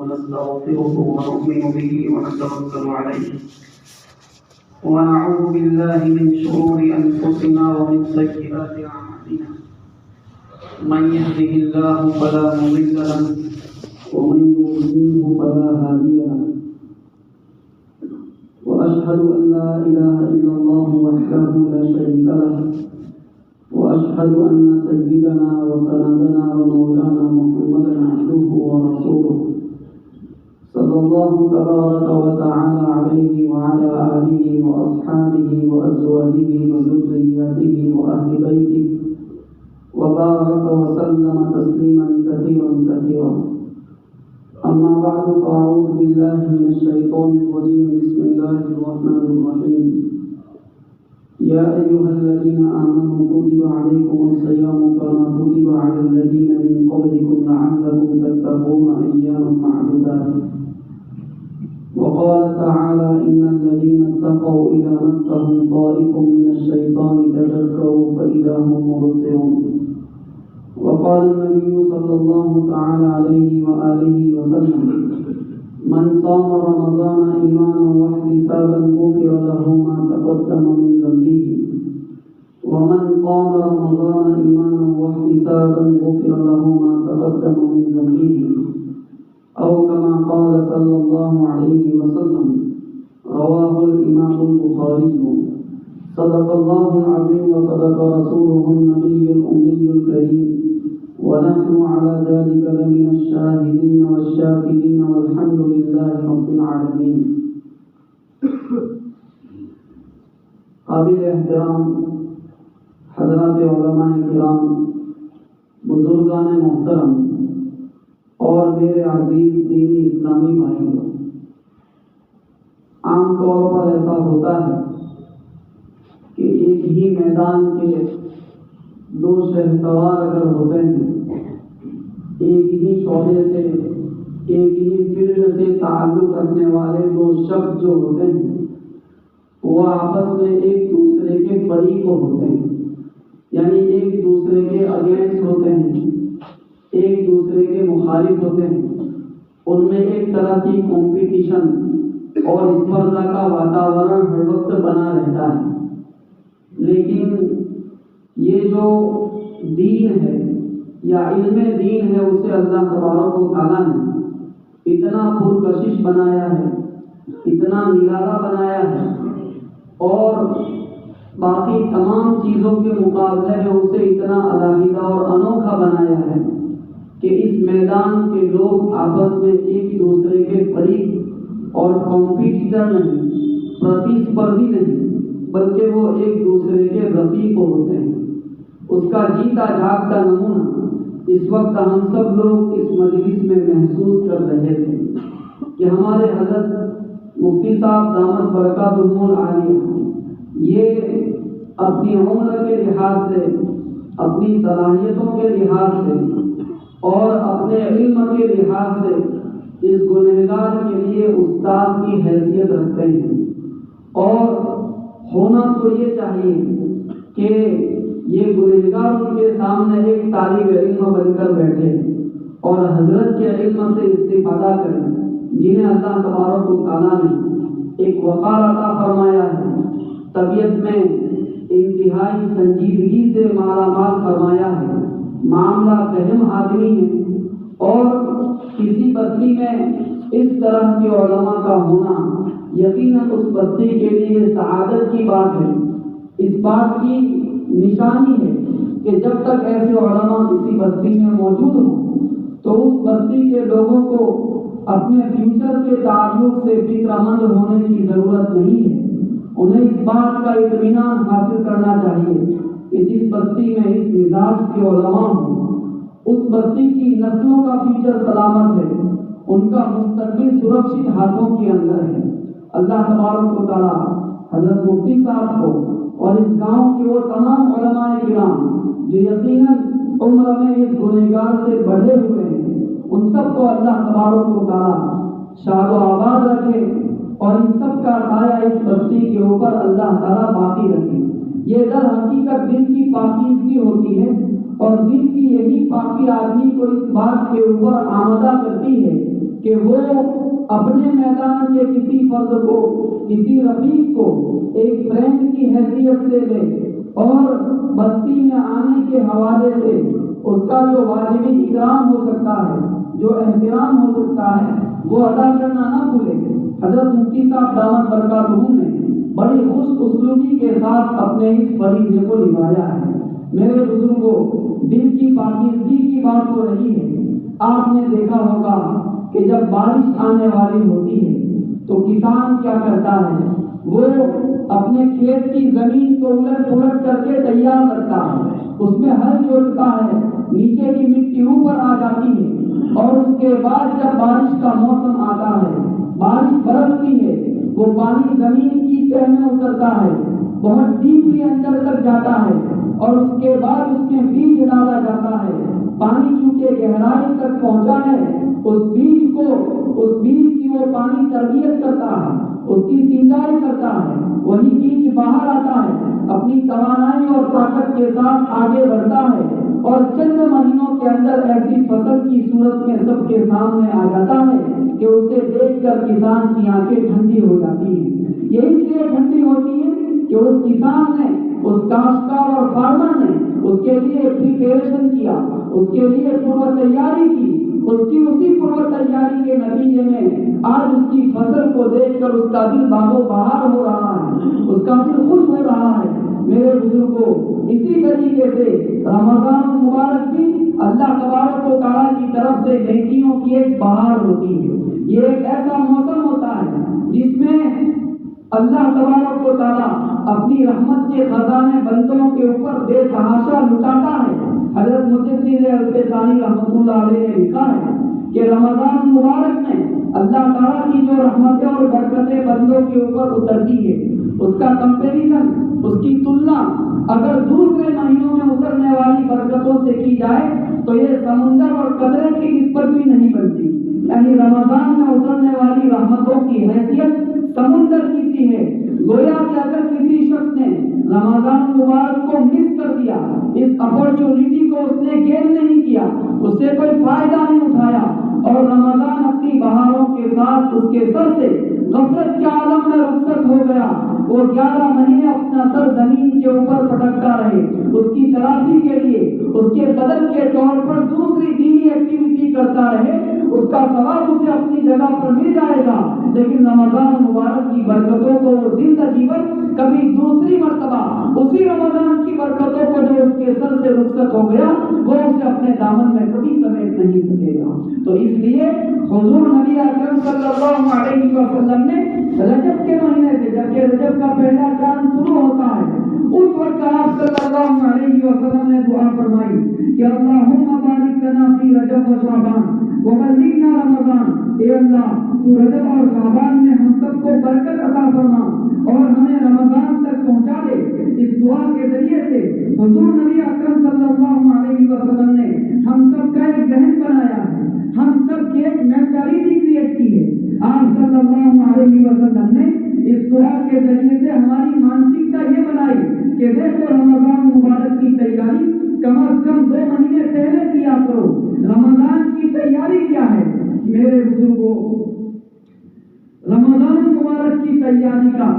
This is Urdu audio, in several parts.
ونستغفره ونؤمن به ونتوكل عليه ونعوذ بالله من شرور أنفسنا ومن سيئات أعمالنا من يهده الله فلا مضل له ومن يضلله فلا هادي له وأشهد أن لا إله إلا الله وحده لا شريك له وأشهد أن سيدنا وسندنا ومولانا محمدا عبده ورسوله صلى الله تبارك وتعالى عليه وعلى آله وأصحابه وأزواجه وذرياته وأهل بيته وبارك وسلم تسليما كثيرا كثيرا. أما بعد فأعوذ بالله من الشيطان الرجيم. بسم الله الرحمن الرحيم. يا أيها الذين آمنوا كتب عليكم الصيام كما كتب على الذين من قبلكم لعلكم تتقون أياما معدودات. وقال تعالى إن الذين اتقوا إذا مسهم طائف من الشيطان تذكروا فإذا هم مبصرون. وقال النبي صلى الله تعالى عليه وآله وسلم من صام رمضان إيمانا واحتسابا غفر له ما تقدم من ذنبه ومن قام رمضان إيمانا واحتسابا غفر له ما تقدم من ذنبه أو كما قال صلى الله عليه وسلم. رواه الإمام البخاري. صدق الله العظيم وصدق رسوله النبي الأمي الكريم ونحن على ذلك لمن الشاهدين والشاكرين والحمد لله رب العالمين. قابل احترام حضرات علماء کرام، بزرگان محترم اور میرے عزیز دینی اسلامی بھائیوں، عام طور پر ایسا ہوتا ہے کہ ایک ہی میدان کے دو شہسوار اگر ہوتے ہیں، ایک ہی شعبے سے ایک ہی فیلڈ سے تعلق رکھنے والے دو شخص جو ہوتے ہیں وہ آپس میں ایک دوسرے کے فریق ہوتے ہیں، یعنی ایک دوسرے کے اگینسٹ ہوتے ہیں، ایک دوسرے کے مخالف ہوتے ہیں. ان میں ایک طرح کی کمپٹیشن اور اسپردا کا واتاورن ہر وقت بنا رہتا ہے. لیکن یہ جو دین ہے یا علم دین ہے اسے اللہ تبارک و تعالیٰ نے اتنا پرکشش بنایا ہے، اتنا نرالا بنایا ہے اور باقی تمام چیزوں کے مقابلے میں اسے اتنا علیحدہ اور انوکھا بنایا ہے کہ اس میدان کے لوگ آپس میں ایک دوسرے کے فریق اور کمپیٹیٹر نہیں، پرتیسپردھی نہیں، بلکہ وہ ایک دوسرے کے رفیق ہوتے ہیں. اس کا جیتا جاگتا نمونہ اس وقت ہم سب لوگ اس مجلس میں محسوس کر رہے تھے کہ ہمارے حضرت مفتی صاحب دامت برکاتہم العالیہ یہ اپنی عمر کے لحاظ سے، اپنی صلاحیتوں کے لحاظ سے اور اپنے علم کے لحاظ سے اس گنہگار کے لیے استاد کی حیثیت رکھتے ہیں. اور ہونا تو یہ چاہیے کہ یہ گنہگار ان کے سامنے ایک طالب علم بن کر بیٹھے اور حضرت کے علم سے استفادہ کریں، جنہیں اللہ تبارک و تعالیٰ نے ایک وقار عطا فرمایا ہے، طبیعت میں انتہائی سنجیدگی سے مالا مال فرمایا ہے، معاملہ فہم آدمی ہے. اور کسی بستی میں اس طرح کے علماء کا ہونا یقیناً اس بستی کے لیے سعادت کی بات ہے. اس بات کی نشانی ہے کہ جب تک ایسے علماء کسی بستی میں موجود ہوں تو اس بستی کے لوگوں کو اپنے فیوچر کے تعلق سے فکر مند ہونے کی ضرورت نہیں ہے. انہیں اس بات کا اطمینان حاصل کرنا چاہیے کہ جس بستی میں اس مزاج کے علماء ہوں اس بستی کی نسلوں کا فیوچر سلامت ہے، ان کا مستقبل سرکشت ہاتھوں کے اندر ہے. اللہ تبارک و تعالیٰ حضرت مفتی صاحب کو اور اس گاؤں کے وہ تمام علماء کرام جو یقیناً عمر میں اس گنہگار سے بڑھے ہوئے ہیں، ان سب کو اللہ تبارک و تعالیٰ شاد و آباد رکھے اور ان سب کا سایہ اس بستی کے اوپر اللہ تعالیٰ باقی رکھے. یہ در حقیقت دل کی پاکیزگی ہوتی ہے اور دل کی یہی پاکی آدمی کو اس بات کے اوپر آمادہ کرتی ہے کہ وہ اپنے میدان کے کسی فرد کو، کسی رفیق کو ایک فرینڈ کی حیثیت سے لے اور بستی میں آنے کے حوالے سے اس کا جو واجبی اکرام ہو سکتا ہے، جو احترام ہو سکتا ہے، وہ ادا کرنا نہ بھولے۔ حضرت مفتی صاحب دامت برکاتہم نے بڑی خوش اسلوبی کے ساتھ اپنے اس فریضے کو نبھایا ہے۔ میرے بزرگوں، دل کی پاکیزگی کی بات ہو رہی ہے۔ آپ نے دیکھا ہوگا کہ جب بارش آنے والی ہوتی ہے تو کسان کیا کرتا ہے، وہ اپنے کھیت کی زمین کو الٹ پلٹ کر کے تیار کرتا ہے، اس میں ہل جوتتا ہے، نیچے کی مٹی اوپر آ جاتی ہے، اور اس کے بعد جب بارش کا موسم آتا ہے، بارش برستی ہے، وہ پانی زمین کی تہ میں اترتا ہے، بہت ڈیپلی اندر تک جاتا ہے، اور اس کے بعد اس میں بیج ڈالا جاتا ہے۔ پانی چونکہ گہرائی تک پہنچا ہے، اس بیج کی وہ پانی تربیت کرتا ہے، اس کی سینچائی کرتا ہے، وہی بیج باہر آتا ہے، اپنی توانائی اور طاقت کے ساتھ آگے بڑھتا ہے، اور چند مہینوں کے اندر ایسی فصل کی صورت میں سب کے سامنے آ جاتا ہے کہ اسے دیکھ کر کسان کی آنکھیں ٹھنڈی ہو جاتی ہیں۔ یہ اس لیے ٹھنڈی ہوتی ہے کہ اس کسان نے، اس کاشتکار اور فارمر نے اس کے لیے پریپریشن کیا، اس کے لیے پورو تیاری کی، اس کی اسی پورو تیاری کے نتیجے میں آج اس کی فصل کو دیکھ کر اس کا دل باغ و بہار ہو رہا ہے، اس کا دل خوش ہو رہا ہے۔ میرے بزرگوں، اسی طریقے سے رمضان مبارک بھی اللہ تبارک و تعالیٰ کی طرف سے نیکیوں کی ایک بہار ہوتی ہے۔ یہ ایک ایسا موسم ہوتا ہے جس میں اللہ تبارک و تعالیٰ اپنی رحمت کے خزانے بندوں کے اوپر بے تحاشا لٹاتا ہے۔ حضرت مجدد الفیضانی رحمۃ اللہ علیہ نے لکھا ہے کہ رمضان مبارک میں اللہ تعالیٰ کی جو رحمتیں اور برکتیں بندوں کے اوپر اترتی ہے، اس کا کمپیریزن، اس کی تلنا اگر دوسرے مہینوں میں اترنے والی برکتوں سے کی جائے تو یہ سمندر اور قطرے کی نسبت بھی نہیں بنتی۔ یعنی رمضان میں اترنے والی رحمتوں کی حیثیت سمندر کی سی ہے۔ گویا کہ اگر کسی شخص نے رمضان مبارک کو مس کر دیا، اس اپرچونٹی کو اس نے گین نہیں کیا، اس سے کوئی فائدہ نہیں اٹھایا، اور رمضان اپنی بہاروں کے ساتھ اس کے سر سے غفلت کے عالم میں رخصت ہو گیا، وہ 11 مہینے اپنا سر زمین کے اوپر پٹکتا رہے، اس کی تلافی کے لیے اس کے بدل کے طور پر دوسری دینی ایکٹیویٹی کرتا رہے، اس کا ثواب اسے اپنی جگہ پر مل جائے گا، لیکن رمضان مبارک کی برکتوں کو وہ زندگی بھر کبھی دوسری مرتبہ اسی رمضان کی برکتوں کو جو اس کے سر سے رخصت ہو گیا وہ اسے اپنے دامن میں کبھی سمیٹ نہیں سکے گا۔ تو اس لیے حضور نبی اکرم صلی اللہ علیہ وسلم نے رجب کے مہینے سے، جبکہ رجب کا پہلا چاند شروع ہوتا ہے، اس وقت آپ صلی اللہ علیہ وسلم نے دعا فرمائی کہ اللہم بارک لنا فی رجب و شعبان وبلغنا رمضان۔ اے اللہ، تو رجب اور شعبان میں ہم سب کو برکت عطا فرما اور ہمیں رمضان تک پہنچا دے۔ اس دعا کے ذریعے سے حضور نبی اکرم صلی اللہ علیہ وسلم نے ہم سب کا ایک ذہن بنایا ہے، ہم سب کی ایک مینٹالٹی کریٹ کی ہے۔ آپ صلی اللہ علیہ وسلم نے اس دعا کے ذریعے سے ہماری مانسکتا یہ بنائی کہ دیکھو رمضان مبارک کی تیاری کم از کم 2 مہینے پہلے کیا کرو۔ رمضان کی تیاری کیا ہے میرے بزرگوں؟ رمضان مبارک کی تیاری کا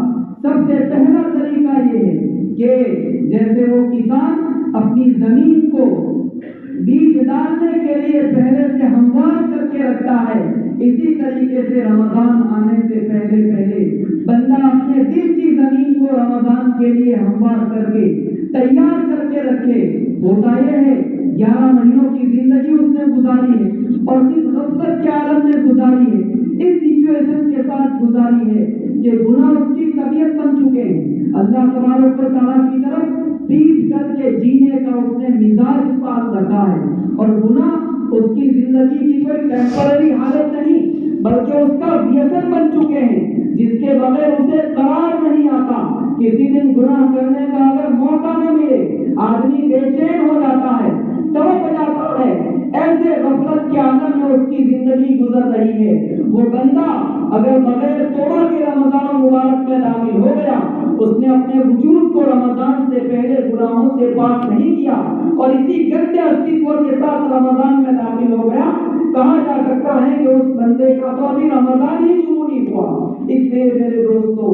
سب سے پہلا طریقہ یہ ہے کہ جیسے وہ کسان اپنی زمین کو بیج ڈالنے کے لیے پہلے سے ہموار کر کے رکھتا ہے، اسی طریقے سے رمضان آنے سے پہلے بندہ اپنے دل کی زمین کو رمضان کے لیے ہموار کر کے تیار کر کے رکھے۔ ہوتا یہ ہے 11 مہینوں کی زندگی اس نے گزاری ہے اور اس غفلت کے عالم میں گزاری ہے، اس سچویشن کے ساتھ گزاری ہے کہ گناہ اس کی طبیعت بن چکے ہیں۔ اللہ تبارک و تعالیٰ کی طرف پیٹ کر کے جینے کا اس نے مزاج پاس رکھا ہے، اور گناہ اس کی زندگی کی کوئی ٹیمپرری حالت نہیں بلکہ اس کا ویسن بن چکے ہیں جس کے بغیر اسے قرار نہیں آتا۔ کسی دن گناہ کرنے کا اگر موقع نہ ملے آدمی بے چین ہو جاتا ہے، تڑپ جاتا ہے۔ ایسے غفلت کے عالم میں اس کی زندگی گزر رہی ہے۔ وہ بندہ اگر بغیر توبہ کے رمضان مبارک میں داخل ہو گیا، اس نے اپنے وجود کو رمضان سے پہلے گناہوں سے پاک نہیں کیا اور اسی گندے استعمال کے ساتھ رمضان میں داخل ہو گیا، کہا جا سکتا ہے کہ اس بندے کا تو ابھی رمضان ہی شروع نہیں ہوا۔ اس لیے میرے دوستو،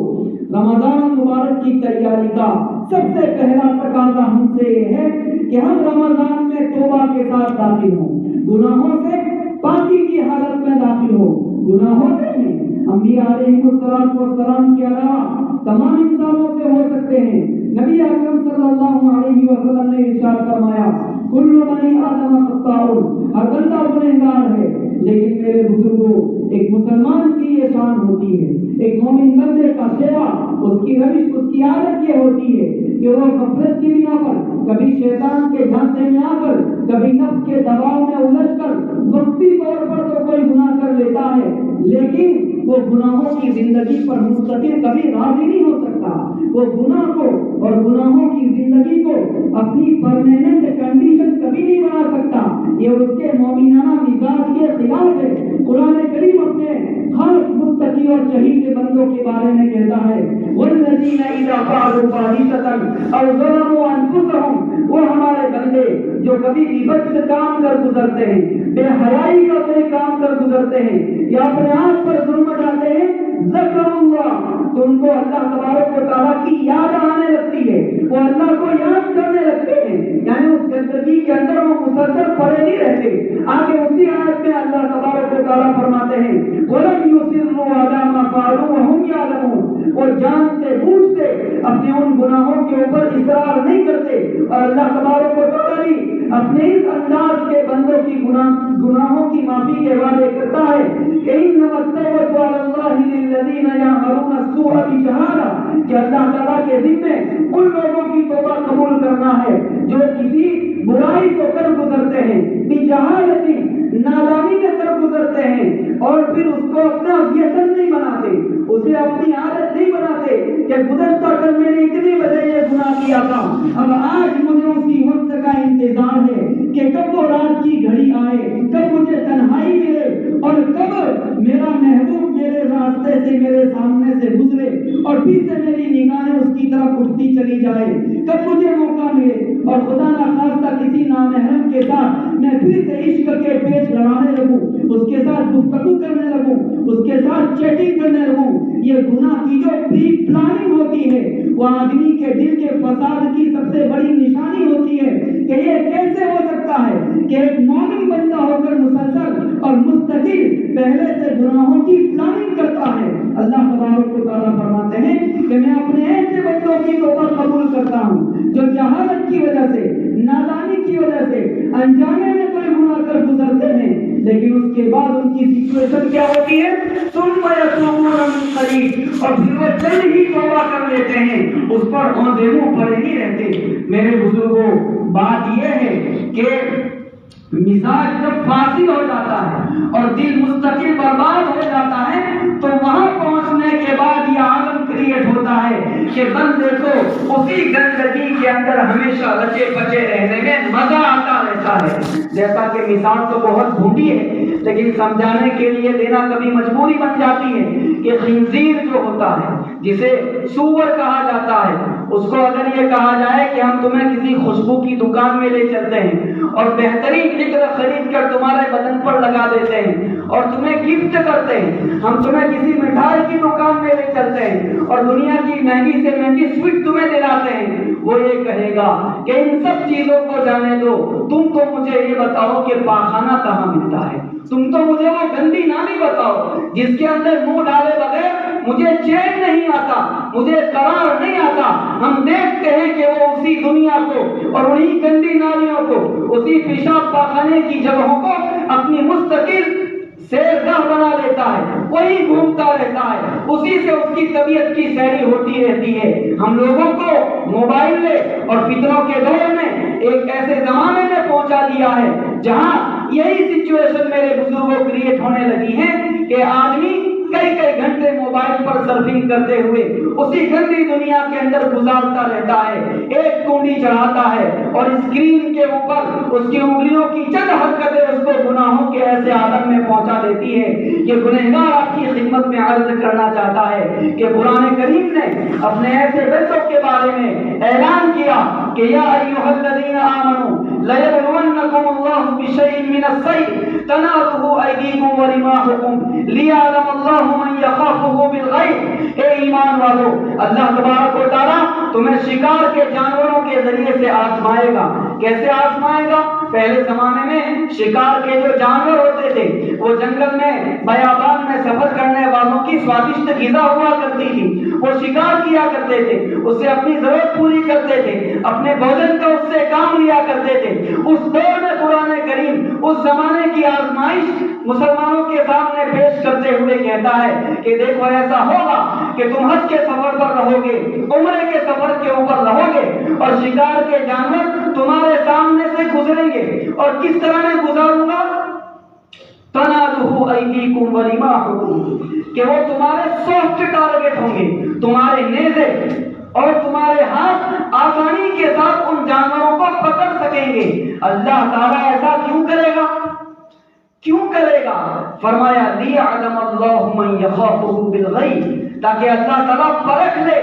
رمضان مبارک کی تیاری کا سب سے پہلا تقاضا ہم سے یہ ہے کہ ہم رمضان میں توبہ کے ساتھ داخل ہوں، گناہوں سے پاکی کی حالت میں داخل ہو۔ گناہ ہوتے ہیں، انبیاء علیہ السلام کے علاوہ تمام انسانوں سے ہو سکتے ہیں۔ نبی اکرم صلی اللہ علیہ وسلم نے ارشاد فرمایا، کل بنی آدم خطاء، ہر بندہ گنہگار ہے، لیکن میرے بزرگوں ایک مسلمان کی یہ شان ہوتی ہے، ایک مومن بندے کا سیوا، اس کی روش، اس کی عادت یہ ہوتی ہے کہ وہ غفلت کی بنا پر، کبھی شیطان کے جھانسے میں آ کر، کبھی نفس کے دباؤ میں الجھ کر وقتی طور پر تو کوئی گناہ کر لیتا ہے، لیکن وہ گناہوں کی زندگی پر مستقل کبھی راضی نہیں ہو سکتا۔ وہ گناہ کو اور گناہوں کی زندگی کو اپنی پرماننٹ کنڈیشن کبھی نہیں بنا سکتا۔ یہ اس کے مومنانہ مزاج کے خلاف ہے۔ قرآن کریم اپنے خاص متقی اور شہید بندوں کے بارے میں کہتا ہے، والذین اذا فعلوا فاحشۃ او ظلموا انفسهم، وہ ہمارے بندے جو کبھی غیبت سے کام کر گزرتے ہیں، بے حیائی کا کوئی کام کر گزرتے ہیں، یا اپنے آپ پر ظلم ڈالتے ہیں، ذکر اللہ، تو ان کو اللہ تبارک و تعالیٰ کی یاد آنے لگتی ہے، وہ اللہ کو یاد کرنے لگتے ہیں، یعنی اس گندگی کے اندر وہ مسلسل پڑے نہیں رہتے۔ آگے اسی آیت میں اللہ تبارک و تعالیٰ فرماتے ہیں، وَلَمْ يُصِرُّوا عَلَىٰ مَا فَعَلُوا وَهُمْ يَعْلَمُونَ، وہ جانتے بوجھتے اپنے ان گناہوں کے اوپر اصرار نہیں کرتے۔ اور اللہ تبارک و تعالیٰ بھی اپنے اس انداز کے بندوں کی گناہوں کی معافی کے وعدے کرتا ہے کہ إِنَّمَا التَّوْبَةُ عَلَى اللَّهِ لِلَّذِينَ يَعْمَلُونَ السُّوءَ بِجَهَالَةٍ، کہ اللہ تعالیٰ کے ذمے ان لوگوں کی توبہ قبول کرنا ہے جو کسی برائی کو کر گزرتے ہیں، بِجَهَالَةٍ، نادانی میں کر گزرتے ہیں، اور پھر اس کو اپنا ویسن نہیں بناتے، اسے اپنی عادت نہیں بناتے کہ گزشتہ کل میں نے اتنی بجے یہ گناہ کیا تھا، اب آج مجھے اسی وقت کا انتظار ہے کہ کب وہ رات کی گھڑی آئے، کب مجھے تنہائی ملے، اور کب میرا محبوب میرے راستے سے، میرے سامنے سے گزرے، اور پھر سے میری نگاہیں اس کی طرف اٹھتی چلی جائے، کب مجھے موقع ملے اور خدا نخواستہ کسی نامحرم کے ساتھ میں پھر سے عشق کے پیچ لڑانے لگوں، اس کے ساتھ گفتگو کرنے لگوں، اس کے ساتھ چیٹنگ کرنے لگوں۔ یہ گناہ کی جو پری پلاننگ ہوتی ہے، وہ آدمی کے دل کے فساد کی سب سے بڑی نشانی ہوتی ہے کہ یہ کیسے ہو سکتا ہے کہ ایک مومن بندہ ہو کر مسلسل اور مستقل پہلے سے گناہوں کی پلاننگ کرتا ہے۔ اللہ تبارک و تعالیٰ فرماتے ہیں کہ میں اپنے ایسے بندوں کی توبہ قبول کرتا ہوں جو جہالت کی وجہ سے، نادانی کی وجہ سے، انجانے میں کوئی گناہ کر گزرتے ہیں، لیکن اس کے بعد ان کی سچویشن کیا ہوتی ہے، ثم یتوبون من قریب، اور پھر وہ جلد ہی توبہ کر لیتے ہیں، اس پر آندھے منہ پڑے نہیں رہتے۔ میرے بزرگوں، بات یہ ہے کہ مزاج جب فاسد ہو جاتا ہے اور دل مستقل برباد ہو جاتا ہے، تو وہاں پہنچنے کے بعد یہ عالم کریٹ ہوتا ہے کہ بندے کو اسی گندگی کے اندر ہمیشہ رچے بچے رہنے میں مزہ آتا رہتا ہے۔ جیسا کہ مثال تو بہت ڈھونڈی ہے، لیکن سمجھانے کے لیے دینا کبھی مجبوری بن جاتی ہے کہ خنزیر جو ہوتا ہے، جسے سور کہا جاتا ہے، اس کو اگر یہ کہا جائے کہ ہم تمہیں کسی خوشبو کی دکان میں لے چلتے ہیں اور بہترین عطر خرید کر تمہارے بدن پر لگا دیتے ہیں اور تمہیں گفٹ کرتے ہیں، ہم تمہیں کسی مٹھائی کی دکان میں لے چلتے ہیں اور دنیا کی مہنگی سے مہنگی سویٹ تمہیں دلاتے ہیں، وہ یہ کہے گا کہ ان سب چیزوں کو جانے دو، تم تو مجھے یہ بتاؤ کہ پاخانہ کہاں ملتا ہے، تم تو مجھے وہ گندی نالی بتاؤ جس کے اندر منہ ڈالے بغیر مجھے چین نہیں آتا، مجھے قرار نہیں آتا۔ ہم دیکھتے ہیں کہ وہ اسی دنیا کو اور انہی گندی نالیوں کو، اسی پیشاب پاخانے کی جگہوں کو اپنی مستقل سیرگاہ بنا لیتا ہے، وہی گھومتا رہتا ہے، اسی سے اس کی طبیعت کی سیری ہوتی رہتی ہے۔ ہم لوگوں کو موبائل نے اور فتنوں کے دور میں ایک ایسے زمانے میں پہنچا دیا ہے جہاں یہی سچویشن میرے بزرگوں کریٹ ہونے لگی ہے کہ آدمی کئی کئی گھنٹے موبائل پر سرفنگ کرتے ہوئے اسی گندی دنیا کے اندر گزارتا رہتا ہے، ایک کنڈی چڑھاتا ہے اور اسکرین کے اوپر اس کی انگلیوں کی چند حرکتیں اس کو گناہوں کے ایسے عالم میں پہنچا دیتی ہے کہ گنہگار آپ کی خدمت میں عرض کرنا چاہتا ہے کہ قرآن کریم نے اپنے ایسے بندوں کے بارے میں اعلان کیا کہ یا ایھا الذین آمنوا لیبلونکم اللہ بشیء من الصید تنالہ ایدیکم ورماحکم لیعلم اللہ من یخافہ بالغیب۔ اے ایمان والو، اللہ تبارک و تعالیٰ تمہیں شکار کے جانوروں کے ذریعے سے آزمائے گا۔ کیسے آزمائے گا؟ پہلے زمانے میں شکار کے جو جانور ہوتے تھے وہ جنگل میں بیابان میں سفر کرنے والوں کی سوادشٹ غذا ہوا کرتی تھی، وہ شکار کیا کرتے تھے، اس سے اپنی ضرورت پوری کرتے تھے، اپنے بھوجن کا اس سے کام لیا کرتے تھے۔ اس دور میں قرآن کریم اس زمانے کی آزمائش مسلمانوں کے سامنے پیش کرتے ہوئے کہتا ہے کہ دیکھو ایسا ہوگا کہ تم حج کے سفر پر رہو گے، عمرے کے سفر کے اوپر رہو گے اور شکار کے جانور تمہارے سامنے سے گزریں گے، اور کس طرح میں گزاروں گا؟ تنالہ ایدیکم ورماحکم، کہ وہ تمہارے سافٹ ٹارگٹ ہوں گے، تمہارے نیزے اور تمہارے ہاتھ آسانی کے ساتھ ان جانوروں کو پکڑ سکیں گے۔ اللہ تعالیٰ ایسا کیوں کرے گا؟ کیوں کرے گا؟ فرمایا لیعلم اللہ من یخافہ بالغیب، تاکہ اللہ تعالیٰ پرکھ لے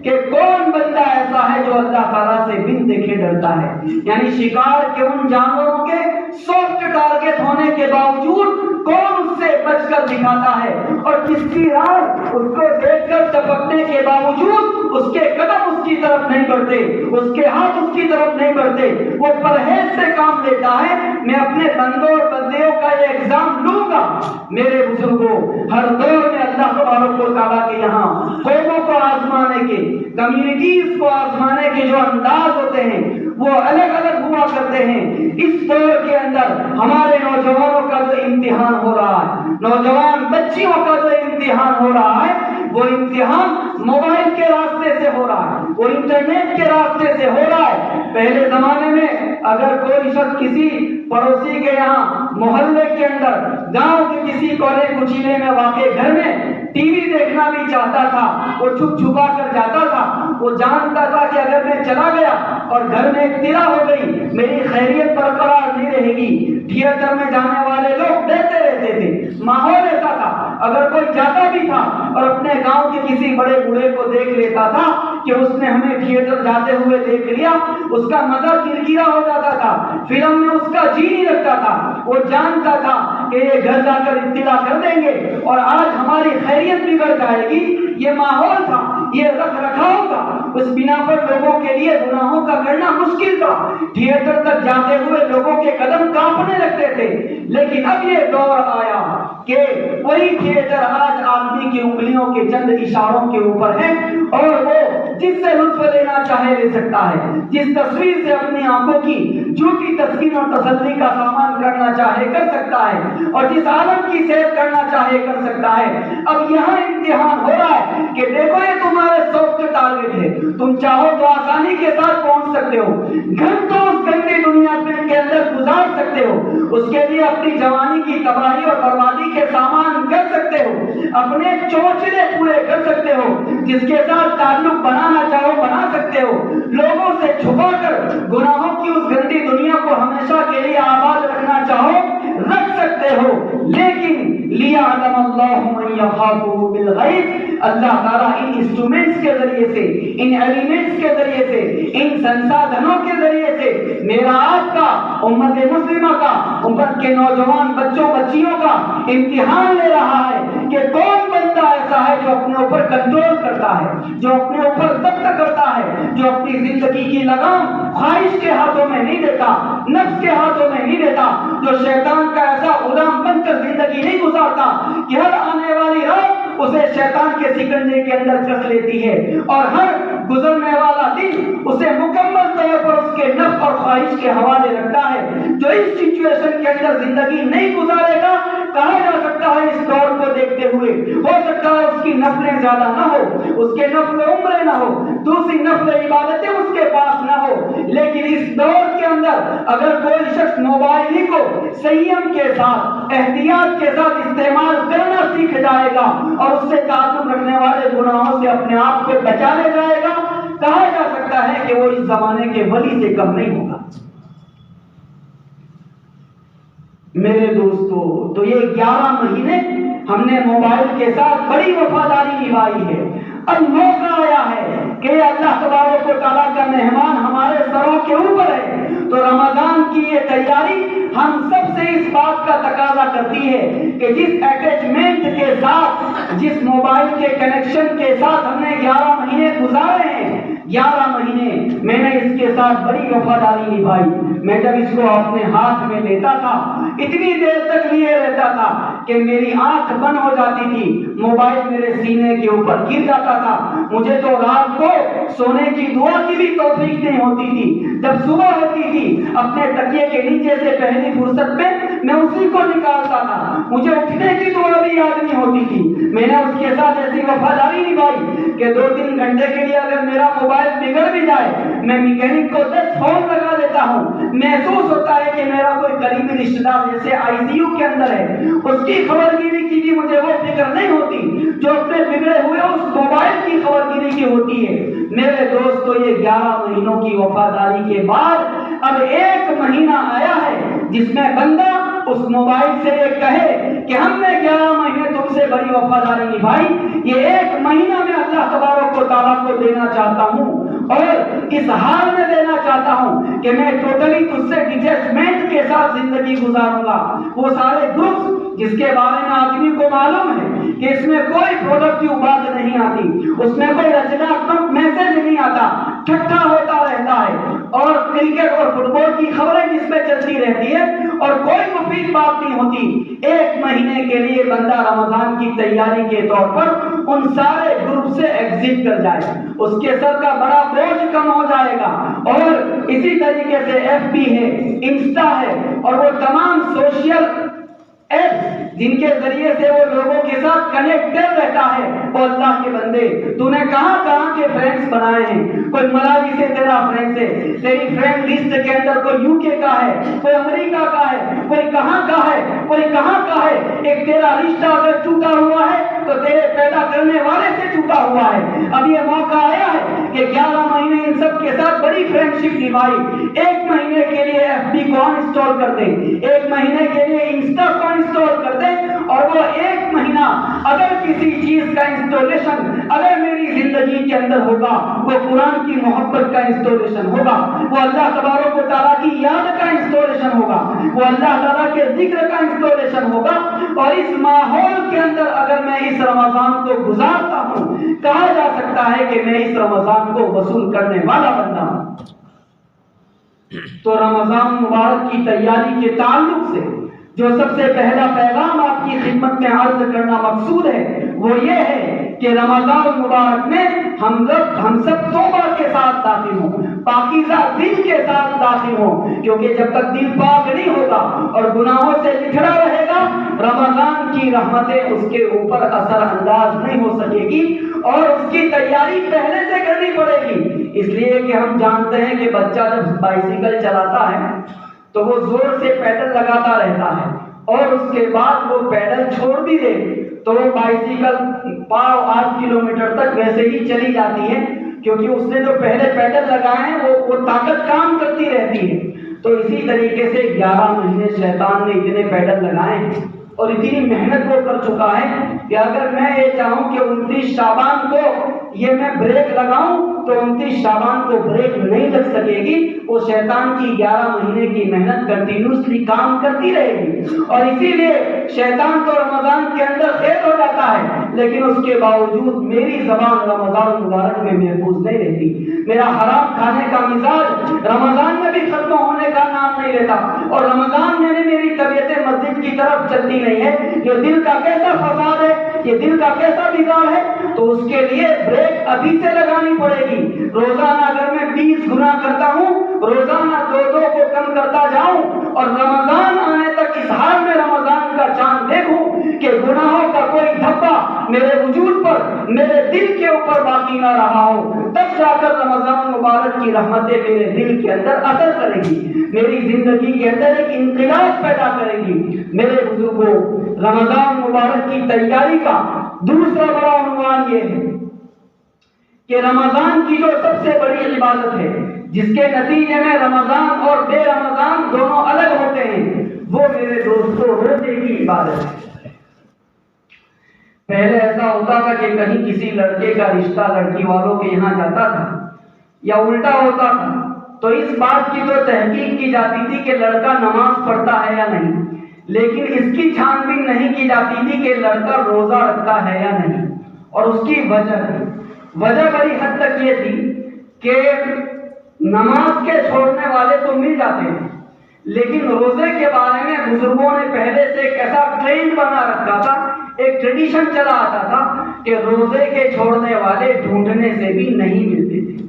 کہ کون بندہ ایسا ہے جو اللہ تعالیٰ سے بن دیکھے ڈرتا ہے۔ یعنی شکار کے ان جانوروں کے سافٹ ٹارگٹ ہونے کے باوجود کون اس سے بچ کر دکھاتا ہے، اور کس کی راہ اس کو دیکھ کر ٹپکنے کے باوجود اس کے قدم اس کی طرف نہیں بڑھتے، اس کے ہاتھ اس کی طرف نہیں بڑھتے، وہ پرہیز سے کام لیتا ہے۔ میں اپنے بندوں اور بندیوں کا یہ ایگزام لوں گا۔ میرے بزرگوں، ہر دور میں اللہ تبارک و تعالیٰ کے یہاں قوموں کو آزمانے کے، کمیونٹیز کو آزمانے کے جو انداز ہوتے ہیں وہ الگ الگ ہوا کرتے ہیں۔ اس دور کے اندر ہمارے نوجوانوں کا جو امتحان ہو رہا ہے، نوجوان بچیوں کا جو امتحان ہو رہا ہے، وہ امتحان موبائل کے راستے سے ہو رہا ہے، وہ انٹرنیٹ کے راستے سے ہو رہا ہے۔ پہلے زمانے میں اگر کوئی شخص کسی پڑوسی کے یہاں محلے کے اندر گاؤں کے کسی کونے کچیلے میں واقع گھر میں ٹی وی دیکھنا بھی چاہتا تھا، وہ چھپ چھپا کر جاتا تھا۔ وہ جانتا تھا کہ اگر میں چلا گیا اور گھر میں اطلاع ہو گئی میری خیریت برقرار نہیں رہے گی۔ تھیٹر میں جانے والے لوگ ڈرتے رہتے تھے، ماحول ایسا تھا۔ اگر کوئی جاتا بھی تھا اور اپنے گاؤں کے کسی بڑے بوڑھے کو دیکھ لیتا تھا کہ اس نے ہمیں تھیٹر جاتے ہوئے دیکھ لیا، اس کا مزہ کرکرا ہو جاتا تھا، فلم میں اس کا جی نہیں لگتا تھا۔ وہ جانتا تھا کہ یہ گھر جا کر اطلاع کر دیں گے اور آج ہماری خیریت بگڑ جائے گی۔ یہ ماحول تھا، یہ رکھ رکھاؤ تھا، اس بنا پر لوگوں کے لیے گناہوں کا کرنا مشکل تھا۔ تھیٹر تک جاتے ہوئے لوگوں کے قدم کانپنے لگتے تھے۔ لیکن اب یہ دور آیا کہ وہی تھیٹر آج آدمی کی انگلیوں کے چند اشاروں کے اوپر ہے، اور وہ جس سے لطف لینا چاہے لے سکتا ہے، جس تصویر سے اپنی آنکھوں کی جھوٹی تسکین اور تسلی کا سامان کرنا چاہے کر سکتا ہے، اور جس عالم کی سیر کرنا چاہے کر سکتا ہے۔ اب یہاں امتحان ہو رہا ہے کہ دیکھو یہ تمہارے سافٹ ٹارگٹ ہے، تم چاہو تو آسانی کے ساتھ پہنچ سکتے ہو، گھنٹوں اس گندی دنیا کے اندر گزار سکتے ہو، اس کے لیے اپنی جوانی کی تباہی اور بربادی کے سامان کر سکتے ہو، اپنے چوچلے پورے کر سکتے ہو، جس کے ساتھ تعلق بنانا چاہو بنا سکتے ہو، لوگوں سے چھپا کر گناہوں کی اس گندی دنیا کو ہمیشہ کے لیے آباد رکھنا چاہو رکھ سکتے ہو۔ لیکن لیعلم اللہ من یخافہ بالغیب، اللہ تعالیٰ ان انسٹرومنٹس کے ذریعے سے، ان ایلیمنٹس کے ذریعے سے، ان سنسادھنوں کے ذریعے سے میرا آپ کا، امت مسلمہ کا، امت کے نوجوان بچوں بچیوں کا امتحان لے رہا ہے کہ کون بندہ ایسا ہے جو اپنے اوپر کنٹرول کرتا ہے، جو اپنے اوپر ضبط کرتا ہے، جو اپنی زندگی کی لگام خواہش کے ہاتھوں میں نہیں دیتا، نفس کے ہاتھوں میں نہیں دیتا، جو شیطان کا ایسا غلام بن کر زندگی نہیں گزارتا کہ ہر آنے والی رات اسے شیطان کے سکنجے کے اندر کس لیتی ہے، اور ہر گزرنے والا دن اسے مکمل طور پر اس کے نفس اور خواہش کے حوالے رکھتا ہے۔ جو اس سچویشن کے اندر زندگی نہیں گزارے گا، کہا جا سکتا ہے اس دور کو دیکھتے ہوئے ہو سکتا ہے اس کی نفلیں زیادہ نہ ہو، اس کے نفل عمریں نہ ہو، دوسری نفل عبادتیں اس کے پاس نہ ہو، لیکن اس دور کے اندر اگر کوئی شخص موبائل ہی کو سنیم کے ساتھ، احتیاط کے ساتھ استعمال کرنا سیکھ جائے گا اور اس سے تعلق رکھنے والے گناہوں سے اپنے آپ کو بچا لے جائے گا، کہا جا سکتا ہے کہ وہ اس زمانے کے ولی سے کم نہیں ہوگا۔ میرے دوستو، تو یہ 11 مہینے ہم نے موبائل کے ساتھ بڑی وفاداری نبھائی ہے۔ اب موقع آیا ہے کہ اللہ تبارک و تعالیٰ کا مہمان ہمارے سروں کے اوپر ہے، تو رمضان کی یہ تیاری ہم سب سے اس بات کا تقاضا کرتی ہے کہ جس اٹیچمنٹ کے ساتھ، جس موبائل کے کنیکشن کے ساتھ ہم نے 11 مہینے گزارے ہیں، 11 مہینے میں نے اس کے ساتھ بڑی وفاداری نبھائی۔ میں جب اس کو اپنے ہاتھ میں لیتا تھا، اتنی دیر تک لیے رہتا تھا کہ میری آنکھ بند ہو جاتی تھی، موبائل میرے سینے کے اوپر گر جاتا تھا، مجھے تو رات کو سونے کی دعا کی بھی توفیق نہیں ہوتی تھی۔ جب صبح ہوتی تھی، اپنے تکیے کے نیچے سے پہلی فرصت میں اسی کو نکالتا تھا، مجھے اٹھنے کی دعا بھی یاد نہیں ہوتی تھی۔ میں نے اس کے ساتھ ایسی وفاداری نبھائی کہ 2-3 گھنٹے کے لیے اگر میرا موبائل بگڑ بھی جائے، میں میکینک کو 10 فون لگا دیتا ہوں۔ محسوس ہوتا ہے کہ میرا کوئی قریبی رشتہ دار جیسے ICU کے اندر ہے، اس کی خبر گیری کی بھی مجھے وہ فکر نہیں ہوتی جو اپنے بگڑے ہوئے اس موبائل کی خبر گیری کی ہوتی ہے۔ میرے دوستو، یہ 11 مہینوں کی وفاداری کے بعد اب 1 مہینہ آیا ہے جس میں بندہ اس موبائل سے یہ کہے کہ ہم نے 11 مہینے تم سے بڑی وفاداری نبھائی۔ یہ 1 مہینہ میں اللہ تبارک و تعالیٰ کو دینا چاہتا ہوں، اور اس حال میں دینا چاہتا ہوں کہ میں ٹوٹلی تجھ سے ڈیٹیچمنٹ کے ساتھ زندگی گزاروں گا۔ وہ سارے گروپس جس کے بارے میں آدمی کو معلوم ہے کہ اس میں کوئی پروڈکٹیو بات نہیں آتی، اس میں کوئی رچناتمک میسج نہیں آتا، ٹھٹا ہوتا رہتا ہے، اور کرکٹ اور فٹ بال کی خبریں جس میں چلتی رہتی ہے اور کوئی مفید بات نہیں ہوتی۔ 1 مہینے کے لیے بندہ رمضان کی تیاری کے طور پر ان سارے گروپ سے ایگزٹ کر جائے، اس کے سر کا بڑا بوجھ کم ہو جائے گا۔ اور اسی طریقے سے FB ہے، انسٹا ہے، اور وہ تمام سوشل ایپس جن کے ذریعے سے وہ لوگوں کے ساتھ کنیکٹڈ رہتا ہے۔ وہ اللہ کے بندے، تو نے کہاں کہاں کے فرینڈز بنائے ہیں؟ کوئی ملاوی سے تیرا فرینڈ ہے، تیری فرینڈ لسٹ کے اندر کوئی UK کا ہے، کوئی امریکہ کا ہے، کوئی کہاں کا ہے، کوئی کہاں کا ہے۔ ایک تیرا رشتہ اگر ٹوٹا ہوا ہے تو تیرے پیدا کرنے والے سے ٹوٹا ہوا ہے۔ اب یہ موقع آیا ہے کہ 11 مہینے ان سب کے ساتھ بڑی فرینڈشپ نبھائی۔ 1 مہینے کے لیے FB کو انسٹال کر دیں، 1 مہینے کے لیے انسٹا کو انسٹال کر دیں، اور وہ 1 مہینہ اگر کسی چیز کا انسٹالیشن اگر میری زندگی کے اندر ہوگا، وہ قرآن کی محبت کا انسٹالیشن ہوگا، وہ اللہ تبارک و تعالیٰ کی یاد کا انسٹالیشن ہوگا، وہ اللہ تعالیٰ کے ذکر کا انسٹالیشن ہوگا۔ اور اس ماحول کے اندر اگر میں اس رمضان کو گزارتا ہوں، کہا جا سکتا ہے کہ میں اس رمضان کو وصول کرنے والا بندہ ہوں۔ تو رمضان مبارک کی تیاری کے تعلق سے جو سب سے پہلا پیغام آپ کی خدمت میں عرض کرنا مقصود ہے وہ یہ ہے کہ رمضان مبارک میں ہم سب توبہ کے ساتھ داخل ہوں، پاکیزہ دل کے ساتھ داخل ہوں، کیونکہ جب تک دل پاک نہیں ہوگا اور گناہوں سے لکھڑا رہے گا، رمضان کی رحمتیں اس کے اوپر اثر انداز نہیں ہو سکے گی، اور اس کی تیاری پہلے سے کرنی پڑے گی۔ اس لیے کہ ہم جانتے ہیں کہ بچہ جب بائسیکل چلاتا ہے تو وہ زور سے پیڈل لگاتا رہتا ہے، اور اس کے بعد وہ پیڈل چھوڑ بھی دے تو وہ بائسیکل 8 کلومیٹر تک ویسے ہی چلی جاتی ہے، کیونکہ اس نے جو پہلے پیڈل لگائے ہیں وہ طاقت کام کرتی رہتی ہے۔ تو اسی طریقے سے 11 مہینے شیطان نے اتنے پیڈل لگائے ہیں اور اتنی محنت وہ کر چکا ہے کہ اگر میں یہ چاہوں کہ 29 شعبان کو یہ میں بریک لگاؤں تو 29 شعبان کو بریک نہیں لگ سکے گی۔ وہ شیطان کی 11 مہینے کی محنت کنٹینیوسلی کام کرتی رہے گی، اور اسی لیے شیطان تو رمضان کے اندر قید ہو جاتا ہے، لیکن اس کے باوجود میری زبان رمضان مبارک میں محفوظ نہیں رہتی۔ میرا حرام کھانے کا مزاج رمضان میں بھی ختم ہونے کا نام نہیں لیتا، اور رمضان میں بھی میری طبیعت مسجد کی طرف چلتی نہیں ہے۔ یہ دل کا کیسا فساد ہے، یہ دل کا کیسا بگاڑ ہے، تو اس کے لیے بریک ابھی سے لگانی پڑے گی۔ روزانہ اگر میں 20 گناہ کرتا ہوں، روزانہ 2 کو کم کرتا جاؤں، اور رمضان آنے تک اس حال میں رمضان کا چاند دیکھوں کہ گناہوں کا کوئی دھبا میرے وجود پر، میرے دل کے اوپر باقی نہ رہا ہو، تب جا کر رمضان مبارک کی رحمتیں میرے دل کے اندر اثر کرے گی، میری زندگی کے اندر ایک انقلاب پیدا کرے گی۔ میرے بزرگوں، رمضان مبارک کی تیاری کا دوسرا بڑا عنوان یہ ہے کہ رمضان کی جو سب سے بڑی عبادت ہے، جس کے نتیجے میں رمضان اور بے رمضان دونوں الگ ہوتے ہیں، وہ میرے دوستوں روزے کی عبادت ہے۔ پہلے ایسا ہوتا تھا کہ کہیں کسی لڑکے کا رشتہ لڑکی والوں کے یہاں جاتا تھا یا الٹا ہوتا تھا تو اس بات کی تو تحقیق کی جاتی تھی کہ لڑکا نماز پڑھتا ہے یا نہیں، لیکن اس کی چھان بین نہیں کی جاتی تھی کہ لڑکا روزہ رکھتا ہے یا نہیں۔ اور اس کی وجہ بڑی حد تک یہ تھی کہ نماز کے چھوڑنے والے تو مل جاتے ہیں، لیکن روزے کے بارے میں بزرگوں نے پہلے سے ایک ایسا ٹرینڈ بنا رکھا تھا، ایک ٹریڈیشن چلا آتا تھا کہ روزے کے چھوڑنے والے ڈھونڈنے سے بھی نہیں ملتے تھے۔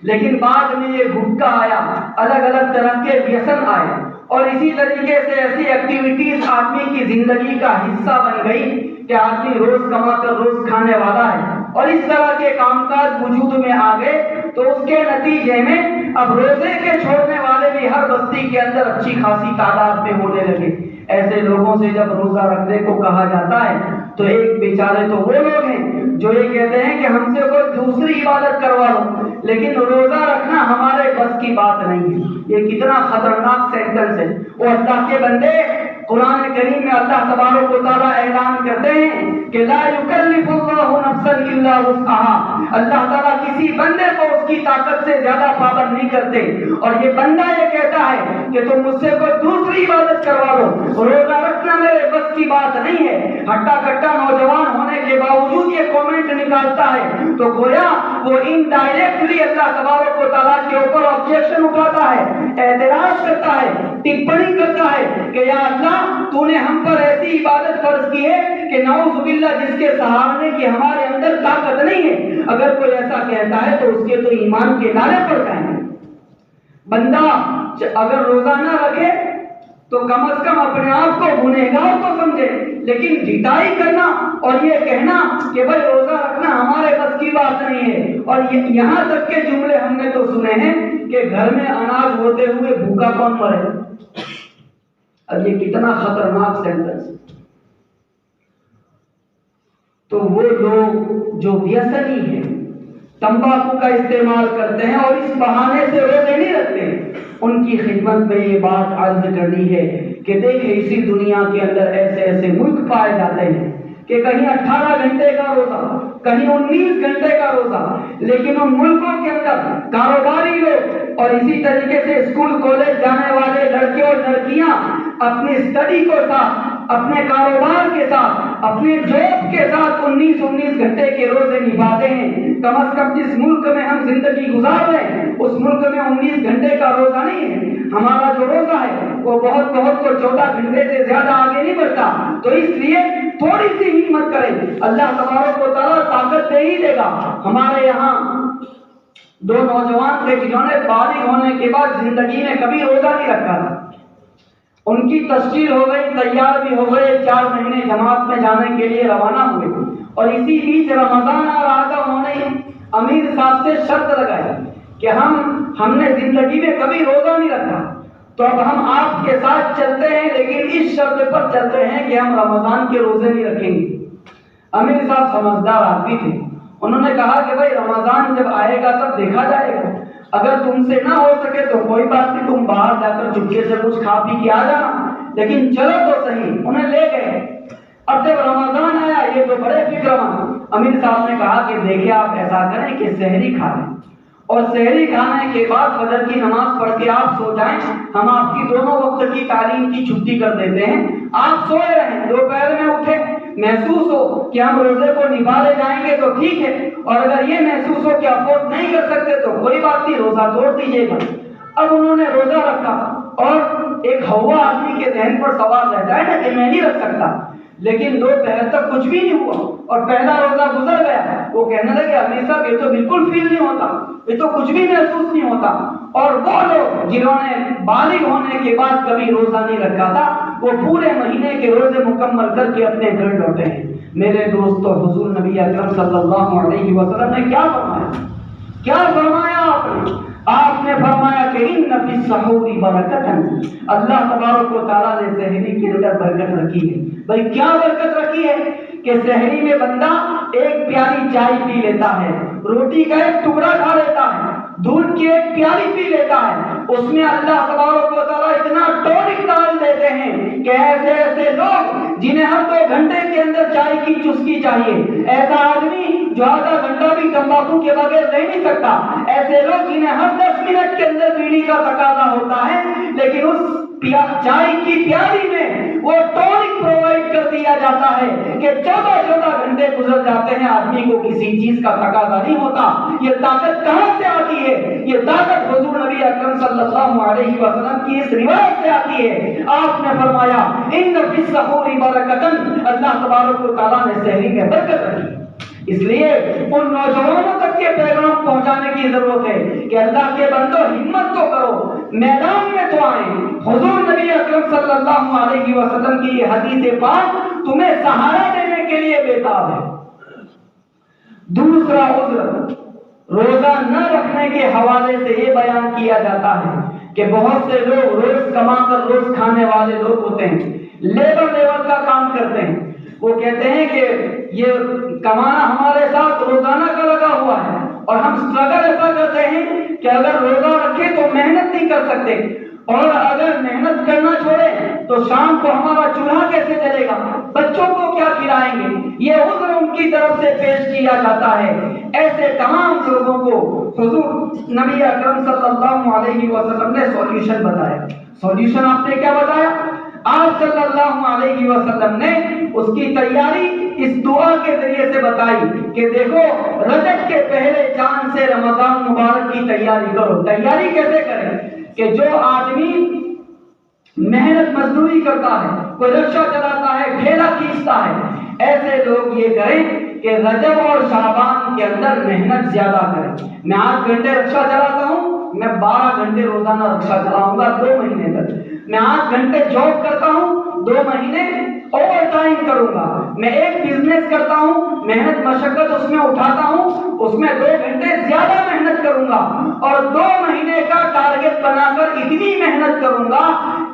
لیکن بعد میں یہ گھٹکا آیا، الگ الگ طرح کے ویسن آئے، اور اسی طریقے سے ایسی ایکٹیویٹیز آدمی کی زندگی کا حصہ بن گئی کہ آدمی روز کما کر روز کھانے والا ہے، اور اس طرح کے کام کاج وجود میں آ گئے تو اس کے نتیجے میں اب روزے کے چھوڑنے والے بھی ہر بستی کے اندر اچھی خاصی تعداد میں ہونے لگے۔ ایسے لوگوں سے جب روزہ رکھنے کو کہا جاتا ہے تو ایک بیچارے تو وہ لوگ ہیں جو یہ کہتے ہیں کہ ہم سے کوئی دوسری عبادت کروا لو، لیکن روزہ رکھنا ہمارے بس کی بات نہیں ہے۔ یہ کتنا خطرناک سینٹنس ہے۔ وہ اللہ کے بندے، قرآن کریم میں اللہ تبارک و تعالیٰ اعلان کرتے ہیں کہ لا یکلف اللہ نفسا الا وسعها، اللہ تعالیٰ کسی بندے کو اس کی طاقت سے زیادہ پابند نہیں کرتے، اور یہ بندہ یہ کہتا ہے کہ تم مجھ سے کوئی دوسری عبادت کروا لو، روزہ رکھنا میرے بس کی بات نہیں ہے۔ ہٹا کٹا نوجوان ہونے کے باوجود یہ کامنٹ نکالتا ہے تو گویا وہ انڈائریکٹلی اللہ تبارک و تعالیٰ کے اوپر آبجیکشن اٹھاتا ہے، اعتراض کرتا ہے، ٹپڑی کرتا ہے کہ یا اللہ تو نے ہم پر ایسی عبادت فرض کی ہے کہ نعوذ باللہ جس کے سہارنے کی ہمارے اندر طاقت نہیں ہے۔ اگر کوئی ایسا کہتا ہے تو اس کے تو ایمان کے نعرے پڑ جائیں گے۔ بندہ اگر روزہ نہ رکھے تو کم از کم اپنے آپ کو گنہگار تو سمجھے، لیکن جتائی کرنا اور یہ کہنا کہ بھائی روزہ رکھنا ہمارے بس کی بات نہیں ہے، اور یہاں تک کے جملے ہم نے تو سنے ہیں کہ گھر میں اناج ہوتے ہوئے بھوکا کون مرے۔ اب یہ کتنا خطرناک سینٹنس۔ تو وہ لوگ جو ویسنی ہیں، تمباکو کا استعمال کرتے ہیں اور اس بہانے سے روزے نہیں رکھتے ہیں، ان کی خدمت میں یہ بات عرض کرنی ہے کہ دیکھیں اسی دنیا کے اندر ایسے ایسے ملک پائے جاتے ہیں کہ کہیں 18 گھنٹے کا روزہ، کہیں 19 گھنٹے کا روزہ، لیکن ان ملکوں کے اندر کاروباری لوگ اور اسی طریقے سے اسکول کالج جانے والے لڑکے اور لڑکیاں اپنی اسٹڈی کو ساتھ، اپنے کاروبار کے ساتھ، اپنے جاب کے ساتھ 19 گھنٹے کے روزے نبھاتے ہیں۔ کم از کم جس ملک میں ہم زندگی گزار رہے ہیں اس ملک میں 19 گھنٹے کا روزہ نہیں ہے، ہمارا جو روزہ ہے وہ بہت تو 14 گھنٹے سے زیادہ آگے نہیں بڑھتا۔ تو اس لیے تھوڑی سی ہمت کریں، اللہ تبارک و تعالیٰ طاقت دے ہی دے گا۔ ہمارے یہاں 2 نوجوان تھے جنہوں نے بالغ ہونے کے بعد زندگی میں کبھی روزہ نہیں رکھا تھا۔ ان کی تشکیل ہو گئی، تیار بھی ہو گئے، 4 مہینے جماعت میں جانے کے لیے روانہ ہوئے، اور اسی بیچ رمضان آ رہا تھا۔ انہوں نے امیر صاحب سے شرط لگائی کہ ہم نے زندگی میں کبھی روزہ نہیں رکھا، تو اب ہم آپ کے ساتھ چلتے ہیں، لیکن اس شرط پر چلتے ہیں کہ ہم رمضان کے روزے نہیں رکھیں گے۔ امیر صاحب سمجھدار آدمی تھے، انہوں نے کہا کہ بھائی رمضان جب آئے گا تب دیکھا جائے گا، اگر تم سے نہ ہو سکے تو کوئی بات نہیں، تم باہر جا کر چپکے سے کچھ کھا پی کے آ جانا، لیکن چلو تو صحیح۔ انہیں لے گئے۔ اب جب رمضان آیا یہ تو بڑے فکر مند، امیر صاحب نے کہا کہ دیکھیں آپ ایسا کریں کہ سحری کھا لیں، اور سحری کھانے کے بعد فجر کی نماز پڑھ کے آپ سو جائیں، ہم آپ کی دونوں وقت کی تعلیم کی چھٹی کر دیتے ہیں، آپ سوئے رہیں، دوپہر میں اٹھے محسوس ہو کہ ہم روزے کو نبھا لے جائیں گے تو ٹھیک ہے، اور اگر یہ محسوس ہو کہ افورڈ نہیں کر سکتے تو کوئی بات نہیں، روزہ توڑ دیجیے گا۔ اب انہوں نے روزہ رکھا، اور ایک ہوا آدمی کے ذہن پر سوال رہتا ہے نا کہ میں نہیں رکھ سکتا، لیکن دوپہر تک کچھ بھی نہیں ہوا اور پہلا روزہ گزر گیا۔ وہ کہنے لگے امیر صاحب یہ تو بالکل فیل نہیں ہوتا، یہ تو کچھ بھی محسوس نہیں ہوتا۔ اور وہ لوگ جنہوں نے بالغ ہونے کے بعد کبھی روزہ نہیں رکھا تھا وہ پورے مہینے کے روزے مکمل کر کے اپنے گھر لوٹے ہیں۔ میرے دوستو، حضور نبی اکرم صلی اللہ علیہ وسلم نے کیا فرمایا؟ آپ نے فرمایا کہ ان فی السحور برکۃ، اللہ تبارک و تعالیٰ نے سحری کے اندر برکت رکھی ہے۔ بھائی کیا برکت رکھی ہے کہ سحری میں بندہ ایک پیالی چائے پی لیتا ہے، روٹی کا ایک ٹکڑا کھا لیتا ہے، دودھ کی ایک پیالی پی لیتا ہے، اس میں اللہ تبارک و تعالیٰ اتنا ٹونک ڈال دیتے ہیں کہ ایسے ایسے لوگ جنہیں ہر 2 گھنٹے کے اندر چائے کی چسکی چاہیے، ایسا آدمی جو آدھا گھنٹہ بھی تمباکو کے بغیر رہ نہیں سکتا، ایسے لوگ جنہیں ہر 10 منٹ کے اندر بیڑی کا تقاضا ہوتا ہے، لیکن اس چائے کی پیالی میں وہ ٹونک پرووائڈ کر دیا جاتا ہے کہ 14 گھنٹے گزر جاتے ہیں، آدمی کو کسی چیز کا تقاضا نہیں ہوتا۔ یہ طاقت کہاں سے آتی ہے؟ یہ طاقت حضور نبی اکرم صلی اللہ علیہ وسلم کی اس روایت سے آتی ہے۔ آپ نے فرمایا ان فی السحور برکتن، اللہ تبارک و تعالیٰ نے سحری میں برکت رکھی۔ اس لیے ان نوجوانوں تک یہ پیغام پہنچانے کی ضرورت ہے کہ اللہ کے بندو ہمت تو کرو، میدان میں تو آئیں۔ حضور نبی اکرم صلی اللہ علیہ وسلم کی یہ حدیث پاک تمہیں سہارا دینے کے لیے بےتاب ہے۔ دوسرا عذر روزہ نہ رکھنے کے حوالے سے یہ بیان کیا جاتا ہے کہ بہت سے لوگ روز کما کر روز کھانے والے لوگ ہوتے ہیں، لیبر کا کام کرتے ہیں، وہ کہتے ہیں کہ یہ کمانا ہمارے ساتھ روزانہ کا لگا ہوا ہے، اور ہم اسٹرگل ایسا کرتے ہیں کہ اگر روزہ رکھے تو محنت نہیں کر سکتے، اور اگر محنت کرنا چھوڑے تو شام کو ہمارا چولہا کیسے چلے گا، بچوں کو کیا کھلائیں گے۔ یہ عذر ان کی طرف سے پیش کیا جاتا ہے۔ ایسے تمام لوگوں کو حضور نبی اکرم صلی اللہ علیہ وسلم نے سولوشن بتایا۔ سولوشن آپ نے کیا بتایا؟ آپ صلی اللہ علیہ وسلم نے اس کی تیاری اس دعا کے ذریعے سے بتائی کہ دیکھو رجب کے پہلے چاند سے رمضان مبارک کی تیاری کرو۔ تیاری کیسے کریں؟ کہ جو آدمی محنت مزدوری کرتا ہے، کوئی رکشہ چلاتا ہے، ٹھیلا کھینچتا ہے، ایسے لوگ یہ کریں کہ رجب اور شعبان کے اندر محنت زیادہ کریں۔ میں 8 گھنٹے رکشہ چلاتا ہوں، میں 12 گھنٹے روزانہ رکشہ چلاؤں گا 2 مہینے تک۔ میں 8 گھنٹے جاب کرتا ہوں، 2 مہینے اوور ٹائم کروں گا۔ میں ایک بزنس کرتا ہوں، محنت مشقت اس میں اٹھاتا ہوں، اس میں 2 گھنٹے زیادہ محنت کروں گا، اور 2 مہینے کا ٹارگٹ بنا کر اتنی محنت کروں گا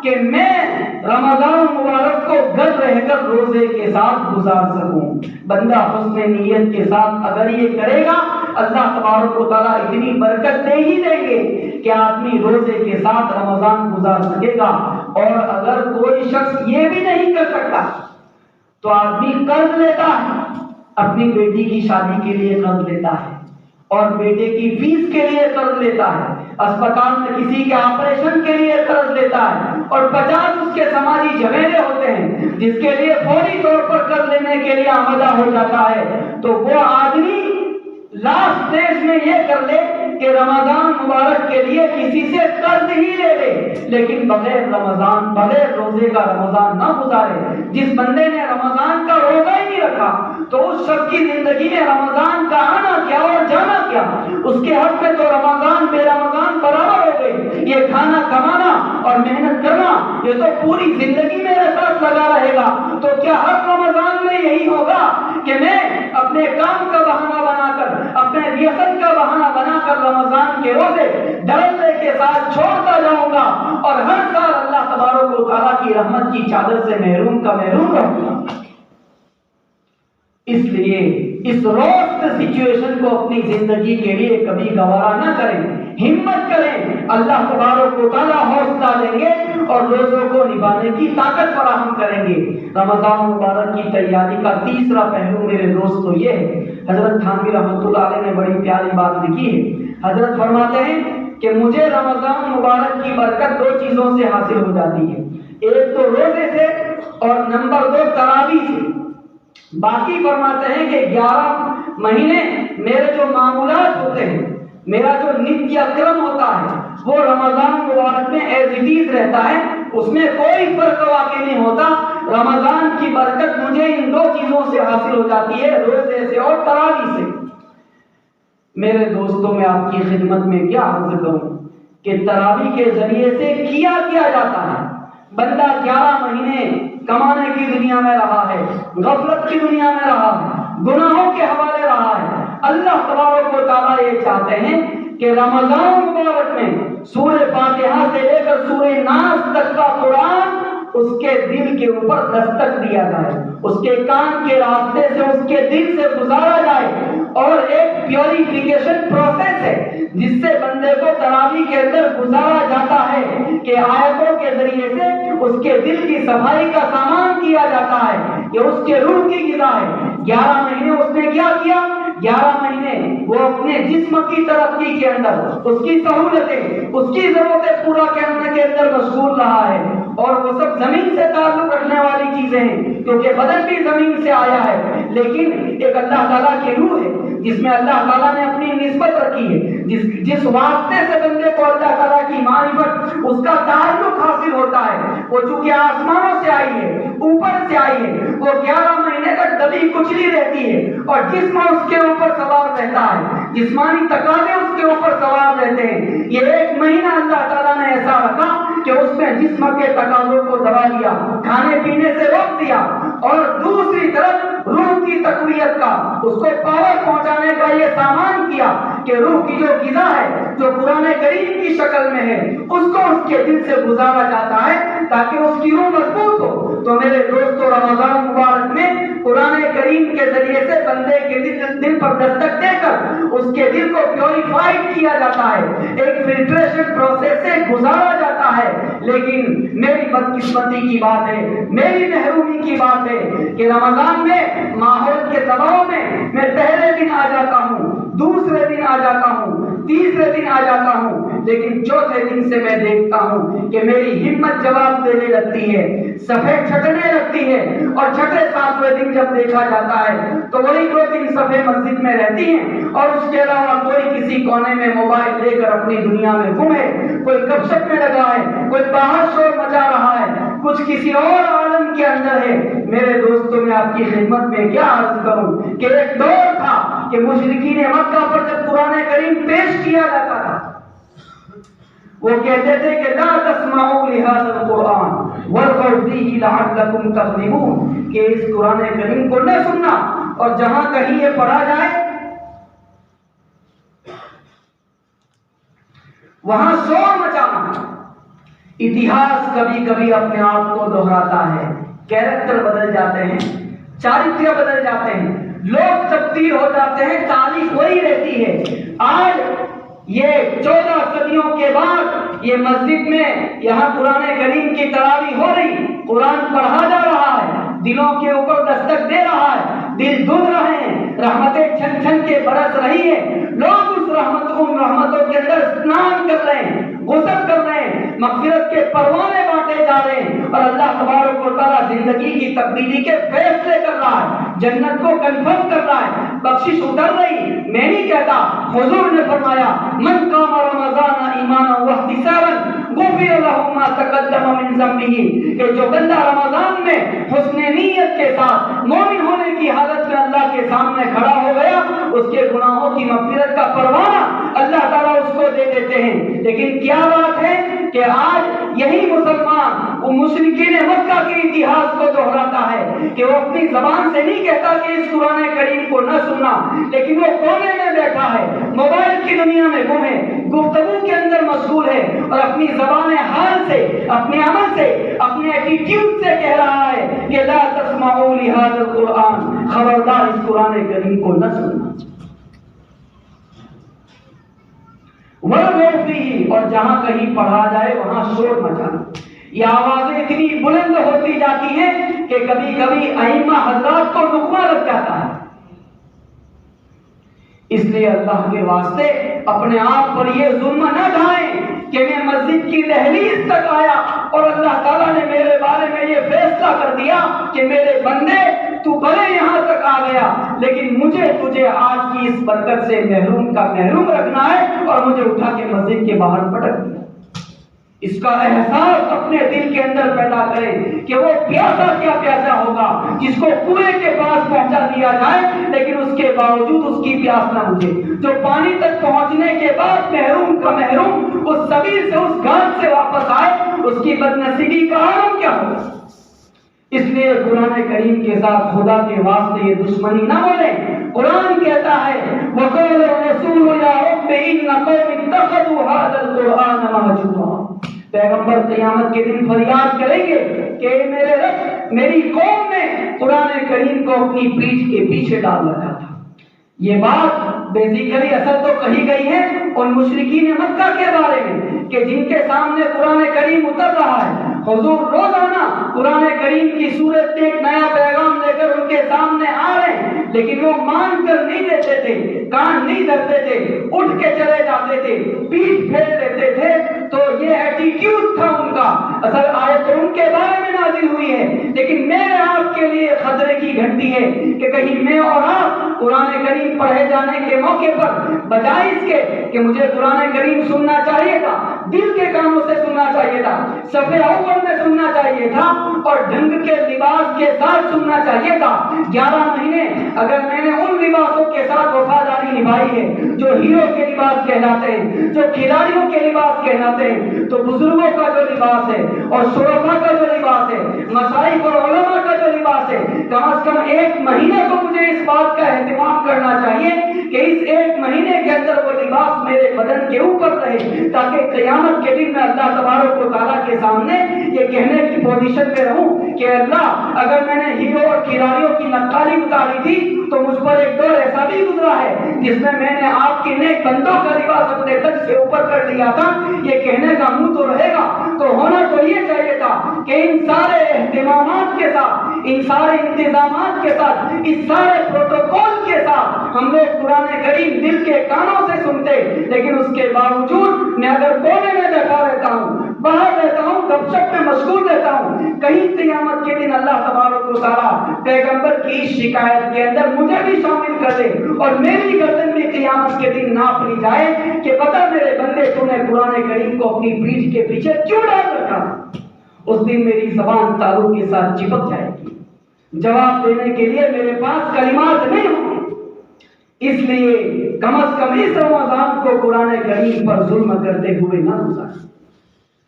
کہ میں رمضان مبارک کو گھر رہ کر روزے کے ساتھ گزار سکوں۔ بندہ حسن نیت کے ساتھ اگر یہ کرے گا، اللہ تبارک و تعالیٰ اتنی برکت دے ہی دیں گے کہ آدمی روزے کے ساتھ رمضان گزار سکے گا۔ اور اگر کوئی شخص یہ بھی نہیں کر سکتا تو آدمی قرض لیتا ہے، اپنی بیٹی کی شادی کے لیے قرض لیتا ہے، اور بیٹے کی فیس کے لیے قرض لیتا ہے، اسپتال میں کسی کے آپریشن کے لیے قرض لیتا ہے، اور 50 اس کے سماجی جھمیلے ہوتے ہیں جس کے لیے فوری طور پر قرض لینے کے لیے آمادہ ہو جاتا ہے۔ تو وہ آدمی لاسٹ سٹیج میں یہ کر لے کہ رمضان مبارک کے لیے کسی سے قرض ہی لے لے، لیکن بغیر روزے کا رمضان نہ گزارے۔ جس بندے نے رمضان کا روزہ ہی نہیں رکھا تو اس شخص کی زندگی میں رمضان کا آنا کیا اور جانا کیا؟ اس کے حق میں تو رمضان بے رمضان برابر ہو گئے۔ یہ کھانا کمانا اور محنت کرنا یہ تو پوری زندگی میرے ساتھ لگا رہے گا۔ تو کیا ہر رمضان میں یہی ہوگا کہ میں اپنے کام کا بہانہ بنا کر، اپنے ریاست کا بہانہ بنا کر رمضان کے روزے ڈرنے کے ساتھ چھوڑتا جاؤں گا، اور ہر سال اللہ تبارک و تعالیٰ کی رحمت کی چادر سے محروم کا محروم رہوں گا؟ اس لیے اس روست سچویشن کو اپنی زندگی کے لیے کبھی گوارا نہ کریں، ہمت کریں، اللہ تبارک و تعالیٰ حوصلہ دیں گے اور روزوں کو نبھانے کی طاقت فراہم کریں گے۔ رمضان مبارک کی تیاری کا تیسرا پہلو میرے دوستو یہ ہے، حضرت تھانوی رحمۃ اللہ علیہ نے بڑی پیاری بات لکھی ہے۔ حضرت فرماتے ہیں کہ مجھے رمضان مبارک کی برکت 2 چیزوں سے حاصل ہو جاتی ہے، ایک تو روزے سے اور نمبر 2 تراویح سے۔ باقی فرماتے ہیں کہ 11 مہینے میرے جو معمولات ہوتے ہیں، میرا جو نتیہ کرم ہوتا ہے وہ رمضان مبارک میں ایز اٹ از رہتا ہے، اس میں کوئی فرق واقع نہیں ہوتا۔ رمضان کی برکت مجھے ان 2 چیزوں سے حاصل ہو جاتی ہے، روزے سے اور تراویح سے۔ میرے دوستوں میں آپ کی خدمت میں کیا عرض کروں کہ تراویح کے ذریعے سے کیا جاتا ہے۔ بندہ 11 مہینے کمانے کی دنیا میں رہا ہے، غفلت کی دنیا میں رہا ہے، گناہوں کے حوالے رہا ہے۔ اللہ تبارک و تعالیٰ یہ چاہتے ہیں کہ رمضان مبارک میں سورہ فاتحہ سے لے کر سورہ ناس تک کا قرآن اس کے دل کے اوپر دستک دیا جائے، اس کے کان کے راستے سے اس کے دل سے گزارا جائے، اور ایک پیوریفیکیشن پروسیس ہے جس سے بندے کو تراویح کے اندر گزارا جاتا ہے کہ آیتوں کے ذریعے سے اس کے دل کی صفائی کا سامان کیا جاتا ہے، یہ اس کے روح کی غذا ہے۔ 11 مہینے اس نے کیا کیا؟ 11 مہینے وہ اپنے جسم کی ترقی کے اندر، اس کی سہولتیں، اس کی ضرورتیں پورا کرنے کے اندر مشغول رہا ہے، اور وہ سب زمین سے تعلق رکھنے والی چیزیں ہیں کیونکہ بدن بھی زمین سے آیا ہے، لیکن ایک اللہ تعالیٰ کی روح ہے جس میں اللہ تعالیٰ نے اپنی نسبت رکھی ہے، جس واسطے سے بندے کو اللہ تعالیٰ کی معرفت، اس کا تعلق حاصل ہوتا ہے۔ وہ چونکہ آسمانوں سے آئی ہے، اوپر سے آئی ہے، وہ 11 مہینے تک دبی کچلی رہتی ہے اور جسم اس کے اوپر سوار رہتا ہے، جسمانی تقاضے اس کے اوپر سوار رہتے ہیں۔ یہ 1 مہینہ اللہ تعالیٰ نے ایسا رکھا کہ اس میں جسم کے تقاضوں کو دبا دیا، کھانے پینے سے روک دیا، اور دوسری طرف روح کی تقویت کا، اس کو پاور پہنچانے کا یہ سامان کیا کہ روح کی جو غذا ہے جو قرآن کریم کی شکل میں ہے اس کو اس کے دل سے گزارا جاتا ہے تاکہ اس کی روح مضبوط ہو۔ تو میرے دوستو، رمضان مبارک میں قرآن کریم کے ذریعے سے بندے کے دل پر دستک دے کر اس کے دل کو پیوریفائڈ کیا جاتا ہے، ایک فلٹریشن پروسیس سے گزارا جاتا ہے۔ لیکن میری بدقسمتی کی بات ہے، میری محرومی کی بات ہے کہ رمضان میں ماحول کے دباؤ میں پہلے دن آ جاتا ہوں، دوسرے دن آ جاتا ہوں، تیسرے دن آ جاتا ہوں، لیکن چوتھے دن سے میں دیکھتا ہوں کہ میری ہمت جواب دینے لگتی ہے، صفحے چھٹنے لگتی ہے، اور چھٹے 7ویں دن جب دیکھا جاتا ہے تو وہی 2-3 صفحے مسجد میں رہتی ہیں، اور اس کے علاوہ کوئی کسی کونے میں موبائل لے کر اپنی دنیا میں گم ہے، کوئی گپ شپ میں لگا ہے، کوئی باہر شور مچا رہا ہے، کچھ کسی اور عالم کے اندر ہے۔ میرے دوستوں، میں آپ کی خدمت میں کیا عرض کروں کہ ایک دور تھا کہ مشرکین مکہ پر جب قرآن کریم پیش کیا جاتا تھا وہ کہتے تھے کہ لا تسمعوا لهذا القرآن والغوا فيه لعلكم تغلبون، کہ اس قرآن کریم کو نہ سننا، اور جہاں کہیں یہ پڑھا جائے وہاں شور مچانا۔ اتہاس کبھی کبھی اپنے آپ کو دہراتا ہے، کیریکٹر بدل جاتے ہیں، چارتر بدل جاتے ہیں، لوگ تبدیل ہو جاتے ہیں، تاریخ وہی رہتی ہے۔ آج یہ 14 صدیوں کے بعد یہ مسجد میں یہاں قرآن کریم کی تراویح ہو رہی، قرآن پڑھا جا رہا ہے، دلوں کے اوپر دستک دے رہا ہے، دل دھل رہے ہیں، رحمتیں چھن چھن کے برس رہی ہیں، لوگ اس رحمتوں کے اندر اسنان کر رہے ہیں، غسل کر رہے ہیں، مغفرت کے پروانے بانٹے جا رہے ہیں، اور اللہ تبارک و تعالیٰ زندگی کی تبدیلی کے فیصلے کر رہا ہے، جنت کو کنفرم کر رہا ہے، بخشش اتر رہی۔ میں نہیں کہتا، حضور نے فرمایا من قام رمضان ایمانا واحتسابا غفر له ما تقدم من ذنبه، کہ جو بندہ رمضان میں حسن نیت کے ساتھ مومن ہونے کی حالت میں اللہ کے سامنے کھڑا ہو گیا، اس کے گناہوں کی مغفرت کا پروانہ اللہ تعالیٰ اس کو دے دیتے ہیں۔ لیکن کیا بات ہے کہ آج یہی مسلمان وہ مشرکین مکہ کے اتہاس کو دہراتا ہے کہ وہ اپنی زبان سے نہیں کہتا کہ اس قرآن کریم کو نہ سننا، لیکن وہ کونے میں بیٹھا ہے، موبائل کی دنیا میں گم ہے، گفتگو کے اندر مشغول ہے، اور اپنی زبان حال سے، اپنے عمل سے، اپنے ایٹیٹیوڈ سے کہہ رہا ہے کہ لا تسمعوا لهذا القرآن، خبردار اس قرآن کریم کو نہ سننا۔ وَلْغَوْا فِيهِ، اور جہاں کہیں پڑھا جائے وہاں شور مچانا۔ یہ آوازیں اتنی بلند ہوتی جاتی ہیں کہ کبھی کبھی ائمہ حضرات کو نقمہ لگ جاتا ہے۔ اس لیے اللہ کے واسطے اپنے آپ پر یہ ظلم نہ ڈھائیں کہ میں مسجد کی دہلیز تک آیا اور اللہ تعالیٰ نے میرے بارے میں یہ فیصلہ کر دیا کہ میرے بندے تو بھلے یہاں تک آ گیا لیکن مجھے تجھے آج کی اس برکت سے محروم کا محروم رکھنا ہے، اور مجھے اٹھا کے مسجد کے باہر پٹک دیا۔ اس کا احساس اپنے دل کے اندر پیدا کریں کہ وہ پیاسا کیا پیاسا ہوگا جس کو کنویں کے پاس پہنچا دیا جائے لیکن اس کے باوجود اس کی پیاس نہ بجھے، جو پانی تک پہنچنے کے بعد محروم کا محروم اس سبیل سے، اس گھاٹ سے واپس آئے، اس کی بدنصیبی کا عالم کیا ہوگا۔ اس لیے قرآن کریم کے ساتھ خدا کے واسطے یہ دشمنی نہ بولیں۔ قرآن کہتا ہے وَقَالَ الرَّسُولُ يَا رَبِّ إِنَّ قَوْمِ اتَّخَذُوا هَذَا الْقُرْآنَ مَهْجُورًا، پیغمبر قیامت کے دن فریاد کریں گے کہ اے میرے رب، میری قوم نے قرآن کریم کو اپنی پیٹھ کے پیچھے ڈال رکھا تھا۔ یہ بات بیسیکلی اصل تو کہی گئی ہے ان مشرکین مکہ کے بارے میں کہ جن کے سامنے قرآن کریم اتر رہا ہے۔ حضور روزانہ قرآن کریم کی صورت میں ایک نیا پیغام لے کر ان کے سامنے آ رہے ہیں، لیکن وہ مان کر نہیں دیتے تھے، کان نہیں دھرتے تھے، اٹھ کے چلے جاتے تھے، پیٹھ پھیر لیتے تھے۔ تو یہ ایٹیٹیوڈ تھا ان کا۔ اصل آیت تو ان کے بارے میں نازل ہوئی ہے، لیکن میرے آپ کے لیے خطرے کی گھنٹی ہے کہ کہیں میں اور آپ قرآن کریم پڑھے جانے کے موقع پر بجائے اس کے کہ مجھے قرآن کریم سننا چاہیے تھا، دل کے کانوں سے سننا چاہیے تھا، صفحے اول میں سننا چاہیے تھا اور ڈھنگ کے لباس کے ساتھ سننا چاہیے تھا۔ 11 مہینے اگر میں نے ان لباسوں کے ساتھ وفاداری نبھائی ہے جو ہیرو کے لباس کہلاتے ہیں، جو کھلاڑیوں کے لباس کہلاتے ہیں، تو بزرگوں کا جو لباس ہے اور شرفاء کا جو لباس ہے، مشائخ اور علماء کا جو لباس ہے، کم از کم 1 مہینے تو مجھے اس بات کا اہتمام کرنا چاہیے کہ اس 1 مہینے کے اندر وہ لباس میرے بدن کے اوپر رہے، تاکہ قیامت کے دن میں اللہ تبارک و تعالیٰ کے سامنے یہ کہنے کی پوزیشن میں رہوں کہ اللہ، اگر میں نے ہیرو اور کھلاڑیوں کی نقالی اتاری تھی تو مجھ پر ایک دور ایسا بھی گزرا ہے جس میں نے آپ کے نیک بندوں کا لباس اپنے تک سے اوپر کر لیا تھا۔ یہ کہنے کا منہ تو رہے گا، تو ہونا تو یہ چاہیے تھا کہ ان سارے اہتمامات کے ساتھ، ان سارے انتظامات کے ساتھ، اس سارے پروٹوکول کے ساتھ ہم لوگ قرآن کریم دل کے کانوں سے سنتے، لیکن اس کے باوجود میں اگر کونے میں بیٹھا رہتا ہوں، باہر رہتا ہوں، گپ شپ میں مشغول رہتا ہوں، کہیں قیامت کے دن اللہ تبارک و تعالیٰ پیغمبر کی اس شکایت کے اندر مجھے بھی شامل کر دے اور میری گردن بھی قیامت کے دن ناپ لی جائے کہ بتا میرے بندے، تو نے قرآن کریم کو اپنی پیٹھ کے پیچھے کیوں ڈال رکھا؟ اس دن میری زبان تالو کے ساتھ چپک جائے گی، جواب دینے کے لیے میرے پاس کلمات نہیں ہوں گے۔ اس لیے کم از کم اس رمضان کو قرآن کریم پر ظلم کرتے ہوئے نہ گزاریں،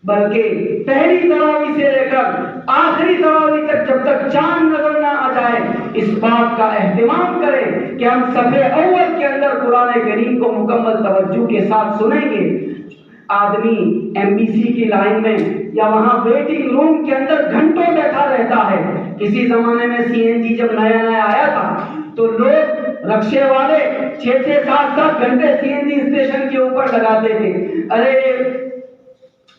بلکہ پہلی تراویح سے لے کر آخری تراویح تک جب تک چاند نظر نہ آ جائے اس بات کا اہتمام کریں کہ ہم صفحے اول کے اندر قرآن کریم کو مکمل توجہ کے ساتھ سنیں گے۔ آدمی ایم بی سی کی لائن میں یا وہاں ویٹنگ روم کے اندر گھنٹوں بیٹھا رہتا ہے۔ کسی زمانے میں سی این جی جب نیا نیا آیا تھا تو لوگ رکشے والے 6-6 7-7 گھنٹے سی این جی اسٹیشن کے اوپر لگاتے تھے۔ ارے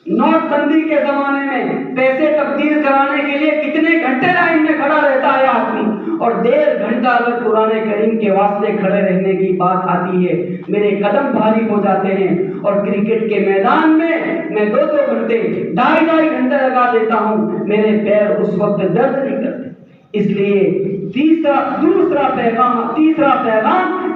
نوٹ بندی کے زمانے میں پیسے تبدیل کرانے کے لیے کتنے گھنٹے لائن میں کھڑا رہتا ہے آدمی، اور 1.5 گھنٹہ اگر قرآن کریم کے واسطے کھڑے رہنے کی بات آتی ہے میرے قدم بھاری ہو جاتے ہیں، اور کرکٹ کے میدان میں 2-2 گھنٹے 2.5 گھنٹے لگا دیتا ہوں، میرے پیر اس وقت درد نہیں کرتے۔ اس لیے تیسرا پیغام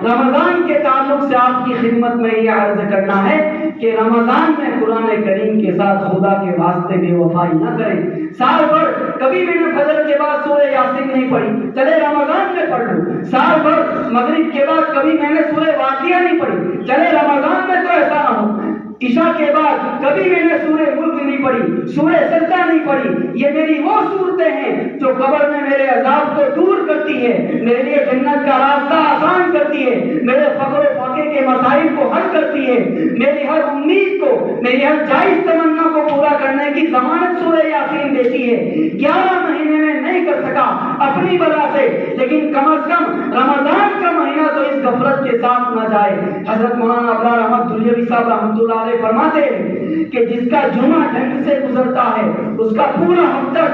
رمضان کے تعلق سے آپ کی خدمت میں یہ عرض کرنا ہے کہ رمضان میں قرآن کریم کے ساتھ خدا کے واسطے بے وفائی نہ کریں۔ سال بھر کبھی میں نے فجر کے بعد سورہ یاسین نہیں پڑھی، چلے رمضان میں پڑھ لوں۔ سال بھر مغرب کے بعد کبھی میں نے سورہ واقعہ نہیں پڑھی، چلے رمضان میں تو ایسا نہ ہو۔ عشاء کے بعد کبھی میں نے سورہ ملک نہیں پڑھی، سورہ سجدہ نہیں پڑھی۔ یہ میری وہ صورتیں ہیں جو قبر میں میرے عذاب کو دور کرتی ہے، میرے لیے جنت کا راستہ آسان کرتی ہے، میرے فقر و فاقے کے مسائل کو حل کرتی ہے، میری ہر امید کو، میری ہر جائز تمنا کو پورا کرنے کی ضمانت سورہ یاسین دیتی ہے۔ 11 مہینے میں نہیں کر سکا اپنی بلا سے، لیکن کم از کم رمضان کا مہینہ تو اس غفلت کے ساتھ نہ جائے۔ حضرت مولانا ابرار احمد دہلوی صاحب رحمۃ اللہ علیہ فرماتے ہیں کہ جس کا جمعہ ڈھنگ سے گزرتا ہے اس کا پورا ہفتہ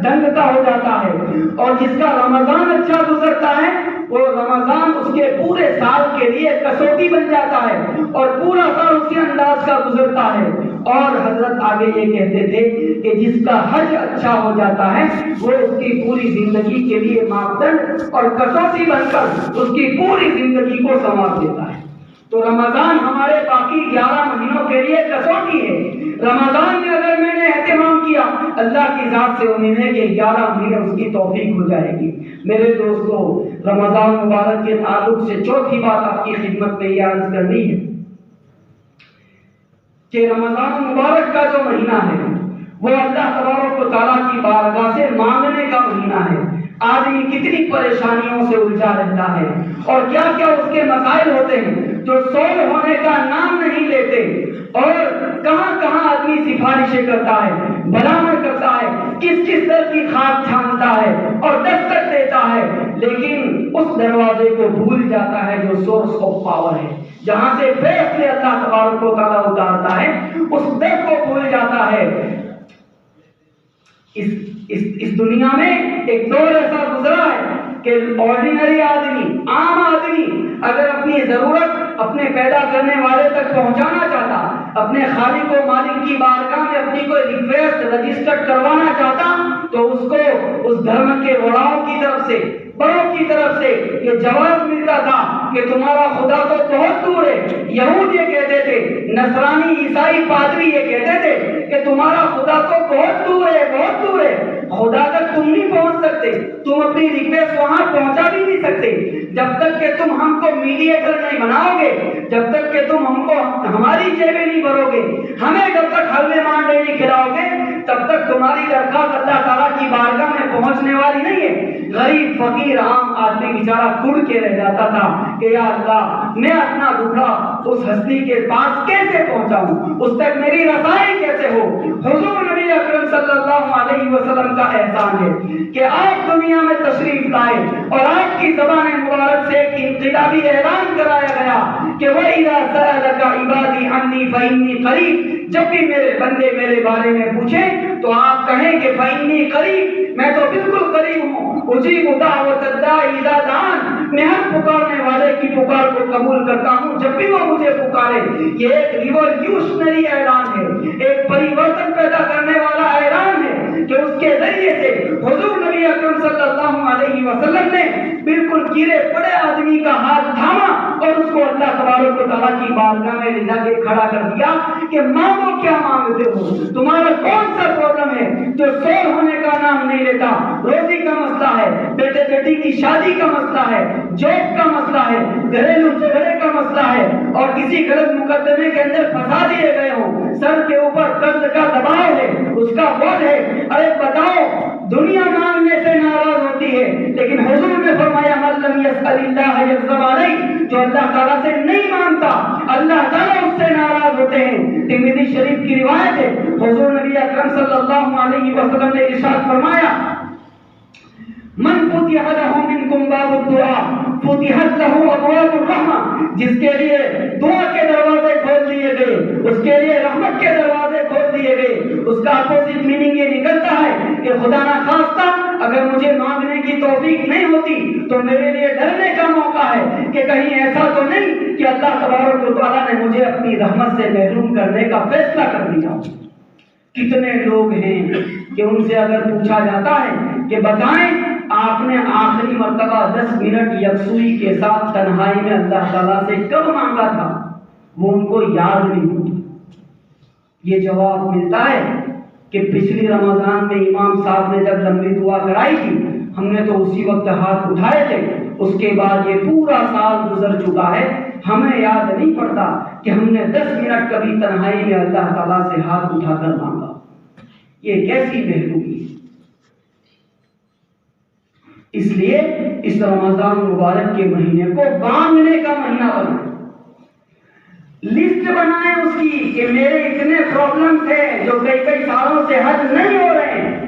ڈھنگ کا ہو جاتا ہے، اور جس کا رمضان اچھا گزرتا ہے وہ رمضان اس کے پورے سال کے لیے کسوٹی بن جاتا ہے، اور پورا سال اسی انداز کا گزرتا ہے۔ اور حضرت آگے یہ کہتے تھے کہ جس کا حج اچھا ہو جاتا ہے وہ اس کی پوری زندگی کے لیے ماپدنڈ اور کسوٹی بن کر اس کی پوری زندگی کو سنوار دیتا ہے۔ تو رمضان ہمارے باقی 11 مہینوں کے لیے کسوٹی ہے۔ رمضان میں اگر میں نے اہتمام کیا، اللہ کی ذات سے امید ہے کہ 11 مہینے اس کی توفیق ہو جائے گی۔ میرے دوستو، رمضان مبارک کے تعلق سے چوتھی بات آپ کی خدمت میں یہ عرض کرنی ہے کہ رمضان مبارک کا جو مہینہ ہے وہ اللہ تبارک و تعالیٰ کی بارگاہ سے مانگنے کا مہینہ ہے۔ آدمی کتنی پریشانیوں سے الجھا رہتا ہے اور کیا کیا اس کے مسائل ہوتے ہیں جو سولو ہونے کا نام نہیں لیتے۔ اور کہاں کہاں آدمی سفارشیں کرتا ہے، بھلاوٹ کرتا ہے، کس کس طرح کی خاک چھانتا ہے اور دستک دیتا ہے، لیکن اس دروازے کو بھول جاتا ہے جو سورس آف پاور ہے، جہاں سے فیصلے اللہ تبارک و تعالیٰ اتارتا ہے، اس در کو بھول جاتا ہے۔ اس دنیا میں ایک دور ایسا گزرا ہے کہ آرڈینری آدمی، عام آدمی اگر اپنی ضرورت اپنے پیدا کرنے والے تک پہنچانا چاہتا، اپنے خالق و مالک کی بارگاہ میں اپنی کوئی ریکویسٹ رجسٹر کروانا چاہتا، تو اس کو اس دھرم کے وڑاؤں کی طرف سے، بڑوں کی طرف سے یہ جواب ملتا تھا کہ تمہارا خدا تو بہت دور ہے۔ یہود یہ کہتے تھے، نصرانی عیسائی پادری یہ کہتے تھے کہ تمہارا خدا تو بہت دور ہے، بہت دور ہے، خدا تک تم نہیں پہنچ سکتے، تم اپنی ریکویسٹ وہاں پہنچا بھی نہیں سکتے، جب تک کہ تم ہم کو میڈیٹر نہیں بناؤ گے، جب تک کہ تم ہم کو ہماری جیبیں نہیں بھرو گے، ہمیں جب تک حلوے مانڈے نہیں کھلاؤ گے، تب تک تمہاری درخواست اللہ تعالیٰ کی بارگاہ میں پہنچنے والی نہیں ہے۔ غریب فقیر عام آدمی بیچارہ کڑ کے رہ جاتا تھا کہ یا اللہ میں اپنا دکھڑا اس ہستی کے پاس کیسے پہنچاؤں، اس تک میری رسائی کیسے ہو۔ حضور نبی اکرم صلی اللہ علیہ وسلم کا احسان ہے کہ آپ دنیا میں تشریف لائے اور آپ کی زبان مبارک سے ایک انقلابی اعلان کرایا گیا کہ وَإِذَا سَأَلَكَ عِبَادِي عَنِّي فَإِنِّي قَرِيبٌ، جب بھی میرے بندے میرے بارے میں پوچھیں تو آپ کہیں کہ فَإِنِّي قَرِيبٌ، میں تو بالکل قریب ہوں، اجیب دعوت الداعی اذا دعان، میں ہر پکارنے والے کی پکار کو قبول کرتا ہوں جب بھی وہ مجھے پکارے۔ یہ ایک ریولیوشنری اعلان ہے، ایک پریورتن پیدا کرنے والا اعلان ہے کہ اس کے ذریعے سے حضور نبی اکرم صلی اللہ علیہ وسلم نے بالکل گرے پڑے آدمی کا ہاتھ تھاما اور اس کو اللہ تبارک و تعالیٰ کی بارگاہ میں لے جا کے کھڑا کر دیا کہ مانگو کیا مانگتے ہو، تمہارا کون سا پرابلم ہے جو سول ہونے کا نام نہیں لیتا، روزی کا مسئلہ ہے، بیٹے بیٹی کی شادی کا مسئلہ ہے، جاب کا مسئلہ ہے، گھریلو جھگڑے کا مسئلہ ہے، اور کسی غلط مقدمے کے اندر پھنسا دیے گئے ہوں، سر کے اوپر قرض کا دباؤ ہے، اس کا بوجھ ہے۔ ارے بتاؤ، دنیا مانگنے سے ناراض ہوتی ہے، لیکن حضور نے فرمایا من لم یسأل اللہ یغضب علیہ، جو اللہ تعالیٰ سے نہیں مانگتا اللہ تعالیٰ اس سے ناراض ہوتے ہیں۔ ترمذی شریف کی روایت ہے، حضور نبی اکرم صلی اللہ علیہ وسلم نے ارشاد فرمایا من فتح له منکم باب الدعاء فتحت له ابواب الرحمہ، جس کے لیے دعا کے دروازے کھول دیے گئے، اس کے لیے رحمت کے دروازے کھول دیے گئے۔ اس کا اپوزٹ میننگ یہ نکلتا ہے کہ خدا نہ خواستہ اگر مجھے مانگنے کی توفیق نہیں ہوتی تو میرے لیے ڈرنے کا موقع ہے کہ کہیں ایسا تو نہیں کہ اللہ تبارک و تعالیٰ نے مجھے اپنی رحمت سے محروم کرنے کا فیصلہ کر دیا۔ کتنے لوگ ہیں کہ ان سے اگر پوچھا جاتا ہے کہ بتائیں آپ نے آخری مرتبہ 10 منٹ یکسوئی کے ساتھ تنہائی میں اللہ تعالیٰ سے کب مانگا تھا، وہ ان کو یاد نہیں ہوتا۔ یہ جواب ملتا ہے کہ پچھلی رمضان میں امام صاحب نے جب لمبی دعا کرائی تھی ہم نے تو اسی وقت ہاتھ اٹھائے تھے، اس کے بعد یہ پورا سال گزر چکا ہے، ہمیں یاد نہیں پڑتا کہ ہم نے 10 منٹ کبھی تنہائی میں اللہ تعالیٰ سے ہاتھ اٹھا کر مانگا۔ یہ کیسی بہلوئی ہے۔ اس لیے اس رمضان مبارک کے مہینے کو مانگنے کا مہینہ بنائیں، لسٹ بنائیں اس کی کہ میرے اتنے پرابلمز ہیں جو کئی سالوں سے حل نہیں ہو رہے ہیں،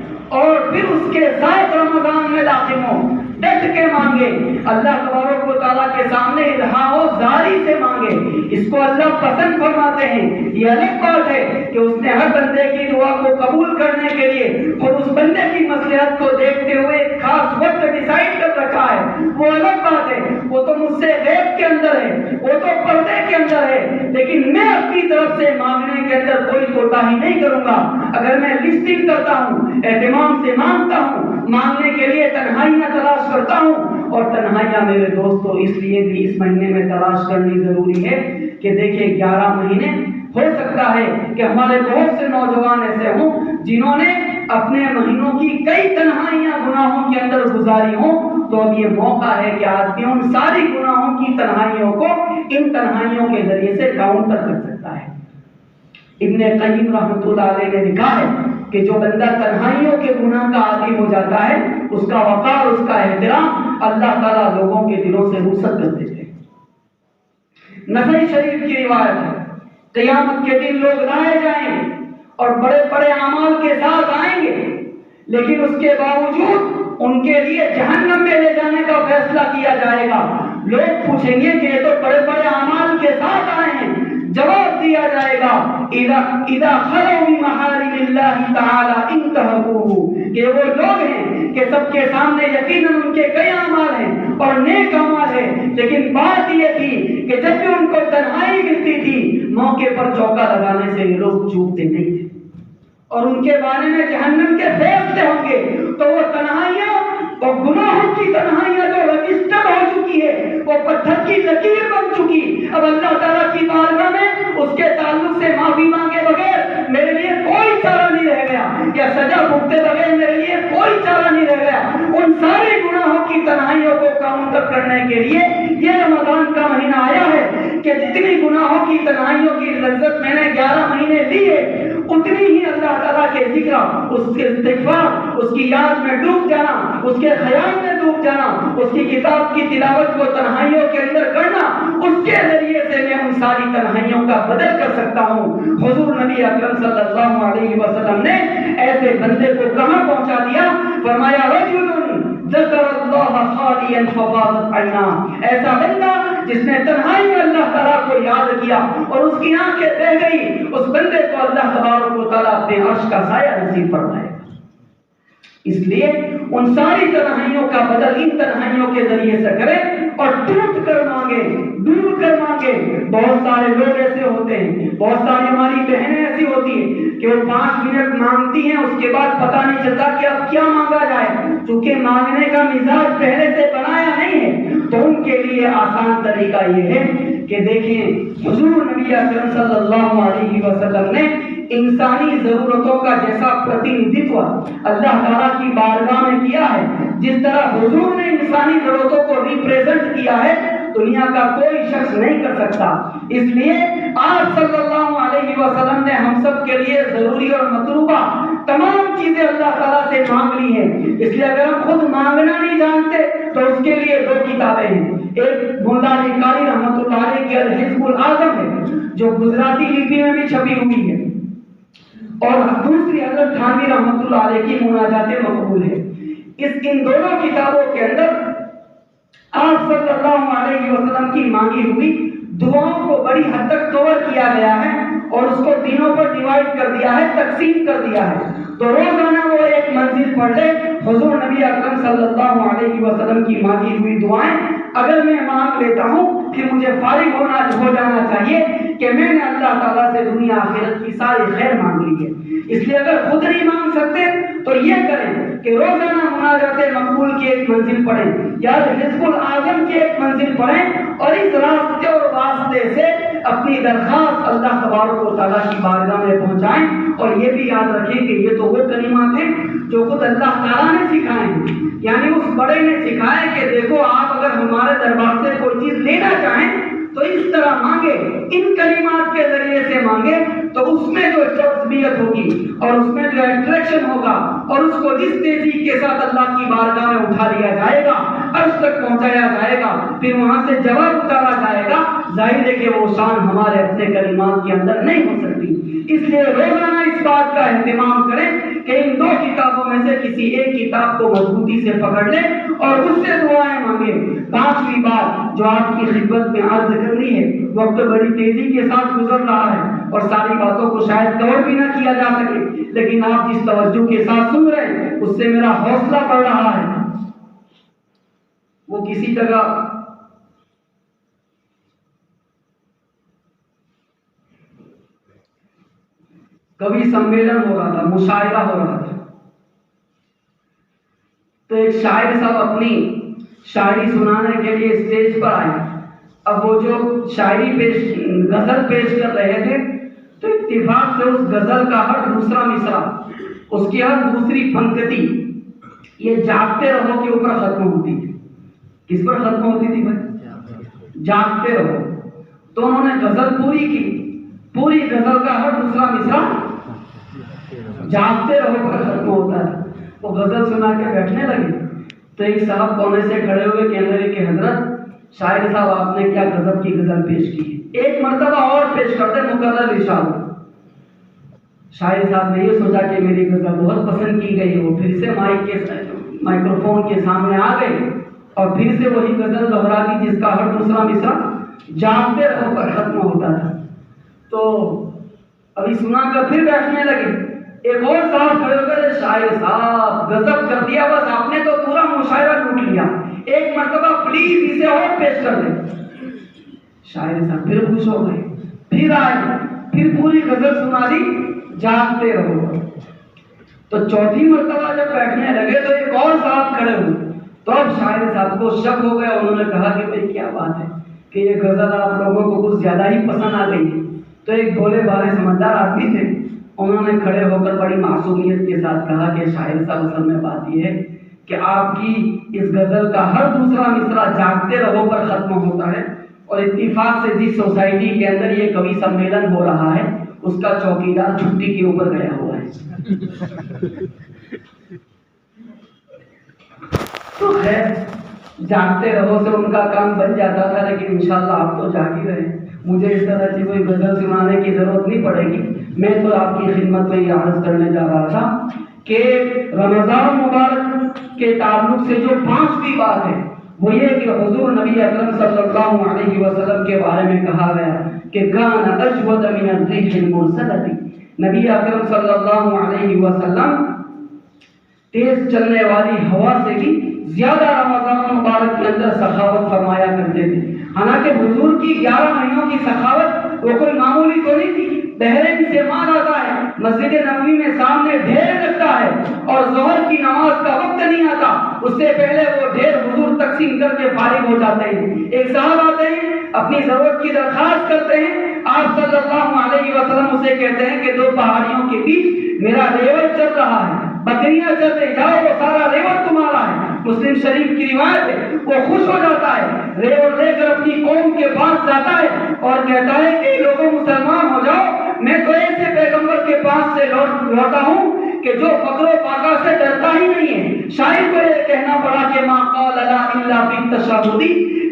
اور پھر اس کے ساتھ رمضان میں داخل ہوں، ڈٹ کے مانگے، اللہ تبارک و تعالیٰ کے سامنے الہا و زاری سے مانگے۔ اس کو اللہ پسند فرماتے ہیں۔ یہ الگ بات ہے کہ اس نے ہر بندے کی دعا کو قبول کرنے کے لیے خود اس بندے کی مصلحت کو دیکھتے ہوئے ایک خاص وقت ڈیسائیڈ کر رکھا ہے، وہ الگ بات ہے، وہ تو مجھ سے غیب کے اندر ہے، وہ تو پردے کے اندر ہے، لیکن میں اپنی طرف سے مانگنے کے اندر کوئی کوتاہی نہیں کروں گا۔ اگر میں لسٹنگ کرتا ہوں، اہتمام سے مانگتا ہوں، مانگنے کے لیے تنہائیاں تلاش کرتا ہوں، اور تنہائیاں میرے دوستو اس لیے بھی اس مہینے میں تلاش کرنی ضروری ہے کہ دیکھیں 11 مہینے ہو سکتا ہے کہ ہمارے بہت سے نوجوان ایسے ہوں جنہوں نے اپنے مہینوں کی کئی تنہائیاں گناہوں کے اندر گزاری ہوں، تو اب یہ موقع ہے کہ آدمی ان ساری گناہوں کی تنہائیوں کو ان تنہائیوں کے ذریعے سے کاؤنٹر کر سکتا ہے۔ ابن قیم رحمۃ اللہ علیہ نے لکھا ہے کہ جو بندہ تنہائیوں کے گناہ کا عادی ہو جاتا ہے، اس کا وقار، اس کا احترام اللہ تعالیٰ لوگوں کے دلوں سے رخصت کر دیتے ہیں۔ نسائی شریف کی روایت ہے قیامت کے دن لوگ لائے جائیں اور بڑے بڑے اعمال کے ساتھ آئیں گے، لیکن اس کے باوجود ان کے لیے جہنم میں لے جانے کا فیصلہ کیا جائے گا۔ لوگ پوچھیں گے کہ یہ تو بڑے بڑے اعمال کے ساتھ آئے ہیں، جواب دیا جائے گا اذا خلوا بمحارم اللہ تعالی انتہبوہ، کہ وہ لوگ ہیں کہ سب کے سامنے یقیناً ان کے کئی اعمال ہیں اور نیک اعمال ہیں، لیکن بات یہ تھی کہ جب بھی ان کو تنہائی ملتی تھی موقع پر چوکا لگانے سے یہ لوگ چوکتے نہیں تھے، اور ان کے بارے میں جہنم کے فیصلے ہوں گے تو وہ تنہائیاں اور گناہوں کی تنہائیاں جو رجسٹر ہو چکی ہے وہ پتھر کی لکیر بن چکی، اب اللہ تعالیٰ کی بارگاہ میں اس کے تعلق سے معافی مانگے بغیر میرے لیے کوئی چارہ نہیں رہ گیا، یا سزا بھگتے بغیر میرے لیے کوئی چارہ نہیں رہ گیا۔ ان سارے گناہوں کی تنہائیوں کو کاؤنٹر کرنے کے لیے یہ رمضان کا مہینہ آیا ہے کہ جتنی گناہوں کی تنہائیوں کی لذت میں نے 11 مہینے لی ہے، اتنی ہی اللہ تعالیٰ کے ذکر، اس کے استغفار، اس کی یاد میں ڈوب جانا، اس کے خیال میں ڈوب جانا، اس کی کتاب کی تلاوت کو تنہائیوں کے اندر کرنا، اس کے ذریعے سے میں ان ساری تنہائیوں کا بدل کر سکتا ہوں۔ حضور نبی اکرم صلی اللہ علیہ وسلم نے ایسے بندے کو کہاں پہنچا دیا؟ فرمایا رجل ذکر اللہ خالیا ففاضت عیناہ، ایسا بندہ جس نے تنہائی میں اللہ تعالیٰ کو یاد کیا اور اس کی آنکھیں بہ گئی، اس بندے کو اللہ تبارک و تعالیٰ اپنے عرش کا سایہ نصیب فرمائے۔ اس لیے ان ساری تنہائیوں کا بدل ان تنہائیوں کے ذریعے سے کریں اور ٹوٹ کر مانگے، ڈوب کر مانگے۔ بہت سارے لوگ ایسے ہوتے ہیں، بہت ساری ہماری بہنیں ایسی ہوتی ہیں کہ وہ 5 منٹ مانگتی ہیں، اس کے بعد پتہ نہیں چلتا کہ اب کیا مانگا جائے، چونکہ مانگنے کا مزاج پہلے سے بنایا نہیں ہے۔ تو ان کے لیے آسان طریقہ یہ ہے کہ دیکھیں حضور نبی اکرم صلی اللہ علیہ وسلم نے انسانی ضرورتوں کا جیسا پرتیندھتو اللہ تعالیٰ کی بارگاہ میں کیا ہے، جس طرح حضور نے انسانی ضرورتوں کو ریپریزنٹ کیا ہے، دنیا کا کوئی شخص نہیں کر سکتا۔ اس لیے آپ صلی اللہ علیہ وسلم نے ہم سب کے لیے ضروری اور مطلوبہ تمام چیزیں اللہ تعالیٰ سے مانگ لی ہیں۔ اس لیے اگر ہم خود مانگنا نہیں جانتے تو اس کے لیے 2 کتابیں ہیں، ایک مولا علی قاری رحمۃ اللہ علیہ کی الحزب الاعظم ہے جو گجراتی لپی میں بھی چھپی ہوئی ہے، اور دوسری حضرت تھانوی رحمۃ اللہ علیہ کی مناجات مقبول ہے۔ ان دونوں کتابوں کے اندر آپ صلی اللہ علیہ وسلم کی مانگی ہوئی دعاؤں کو بڑی حد تک کور کیا گیا ہے اور اس کو دنوں پر ڈیوائڈ کر دیا ہے، تقسیم کر دیا ہے۔ تو روزانہ وہ ایک منزل پڑھ لے، حضور نبی اکرم صلی اللہ علیہ وسلم کی مانگی ہوئی دعائیں اگر میں مانگ لیتا ہوں پھر مجھے فارغ ہو جانا چاہیے کہ میں نے اللہ تعالیٰ سے دنیا آخرت کی ساری خیر مانگ لی ہے۔ اس لیے اگر خود نہیں مانگ سکتے تو یہ کریں کہ روزانہ مناجات مقبول کی ایک منزل پڑھیں یا حزب الاعظم کی ایک منزل پڑھیں اور اس راستے اور واسطے سے اپنی درخواست اللہ تبارک و تعالیٰ کی بارگاہ میں پہنچائیں۔ اور یہ بھی یاد رکھیں کہ یہ تو وہ کلمات ہیں جو خود اللہ تعالیٰ نے سکھائے ہیں، یعنی اس بڑے نے سکھائے کہ دیکھو آپ اگر ہمارے دربار سے کوئی چیز لینا چاہیں تو اس طرح مانگے، ان کلمات کے ذریعے سے مانگے تو اس میں جو جذبیت ہوگی اور اس میں جو اٹریکشن ہوگا اور اس کو جس تیزی کے ساتھ اللہ کی بارگاہ میں اٹھا لیا جائے گا، عرش تک پہنچایا جائے گا، پھر وہاں سے جواب اتارا جائے گا، ظاہر ہے کہ وہ شان ہمارے اپنے کلمات کے اندر نہیں ہو سکتی۔ اس لیے روزانہ اس بات کا اہتمام کریں کہ ان 2 کتابوں میں سے کسی ایک کتاب کو مضبوطی سے پکڑ لیں اور اس سے دعائیں مانگیں۔ 5ویں بات جو آپ کی خدمت میں عرض کرنی ہے، وقت بڑی تیزی کے ساتھ گزر رہا ہے اور ساری باتوں کو شاید کور بھی نہ کیا جا سکے، لیکن آپ جس توجہ کے ساتھ سن رہے ہیں اس سے میرا حوصلہ بڑھ رہا ہے۔ وہ کسی جگہ کبھی سمیلن ہو رہا تھا، مشاعرہ ہو رہا تھا، تو ایک شاعر صاحب اپنی شاعری سنانے کے لیے اسٹیج پر آئے۔ اب وہ جو شاعری غزل پیش کر رہے تھے تو اتفاق سے اس غزل کا ہر دوسرا مصرع، اس کی ہر دوسری پنکتی یہ جاگتے رہو کے اوپر ختم ہوتی تھی۔ کس پر ختم ہوتی تھی بھائی؟ جاگتے رہو۔ تو انہوں نے غزل پوری کی، پوری غزل کا ہر دوسرا مصرع جاگتے رہو پر ختم ہوتا ہے۔ وہ غزل سنا کے بیٹھنے لگے تو ایک صاحب کونے سے کھڑے ہوئے کہنے لگے کہ حضرت شاعر صاحب آپ نے کیا غضب کی غزل پیش کی ہے، ایک مرتبہ اور پیش کرتے مقرر ارشاد۔ شاعر صاحب نے یہ سوچا کہ میری غزل بہت پسند کی گئی، وہ پھر سے مائکروفون کے سامنے آ گئے اور پھر سے وہی غزل دہرا دی جس کا ہر دوسرا مصرع جاگتے رہو پر ختم ہوتا تھا۔ تو ابھی سنا کر پھر بیٹھنے لگے، ایک اور صاحب کھڑے ہو کر شاعر صاحب غضب کر دیا، بس آپ نے تو پورا مشاعرہ لوٹ لیا، ایک مرتبہ پلیز اسے اور پیش کر دیں۔ شاعر صاحب پھر خوش ہو گئے، پھر آئے، پھر پوری غزل سنا دی جاگتے رہو۔ تو چوتھی مرتبہ جب بیٹھنے لگے تو ایک اور صاحب کھڑے ہوئے، تو اب شاعر صاحب کو شک ہو گیا، انہوں نے کہا کہ بھئی کیا بات ہے کہ یہ غزل آپ لوگوں کو کچھ زیادہ ہی پسند آ گئی ہے۔ تو ایک بھولے بھالے سمجھدار آدمی تھے، انہوں نے کھڑے ہو کر بڑی معصومیت کے ساتھ کہا کہ شاعر صاحب اصل میں بات یہ ہے کہ آپ کی اس غزل کا ہر دوسرا مصرع جاگتے رہو پر ختم ہوتا ہے، اور اتفاق سے جس سوسائٹی کے اندر یہ کوی سمیلن ہو رہا ہے اس کا چوکیدار چھٹی کے اوپر گیا ہوا ہے۔ تو خیر جاگتے رہو سے ان کا کام بن جاتا تھا، لیکن انشاءاللہ آپ تو جاگ ہی رہے، مجھے اس طرح کی کوئی غزل سنانے کی ضرورت نہیں پڑے گی۔ میں تو آپ کی خدمت میں یہ عرض کرنے جا رہا تھا کہ رمضان مبارک کے تعلق سے جو 5ویں بات ہے وہ یہ کہ حضور نبی اکرم صلی اللہ علیہ وسلم کے بارے میں کہا گیا کہ کان اجود من الريح المرسلۃ، نبی اکرم صلی اللہ علیہ وسلم تیز چلنے والی ہوا سے بھی زیادہ رمضان مبارک کے اندر سخاوت فرمایا کرتے تھے۔ حالانکہ حضور کی 11 مہینوں کی سخاوت وہ کوئی معمولی تو نہیں تھی، بحرین سے مال آتا ہے، مسجد نبوی میں سامنے ڈھیر لگتا ہے اور ظہر کی نماز کا وقت نہیں آتا، اس سے پہلے وہ ڈھیر حضور تقسیم کر کے فارغ ہو جاتے ہیں۔ ایک صاحب آتے ہیں، اپنی ضرورت کی درخواست کرتے ہیں، آپ صلی اللہ علیہ وسلم اسے کہتے ہیں کہ 2 پہاڑیوں کے بیچ میرا ریوڑ چل رہا ہے، بکریاں چل رہی، جاؤ وہ سارا ریوڑ تمہارا ہے۔ مسلم شریف کی روایت ہے، وہ خوش ہو جاتا ہے، ریوڑ لے کر اپنی قوم کے پاس جاتا ہے اور کہتا ہے کہ لوگوں مسلمان ہو جاؤ، میں تو ایسے پیغمبر کے پاس سے لوٹا ہوں کہ جو فقر و فاقہ سے ڈرتا ہی نہیں ہے۔ شاعر کو یہ کہنا پڑا کہ ما قال لا الا فی التشہد،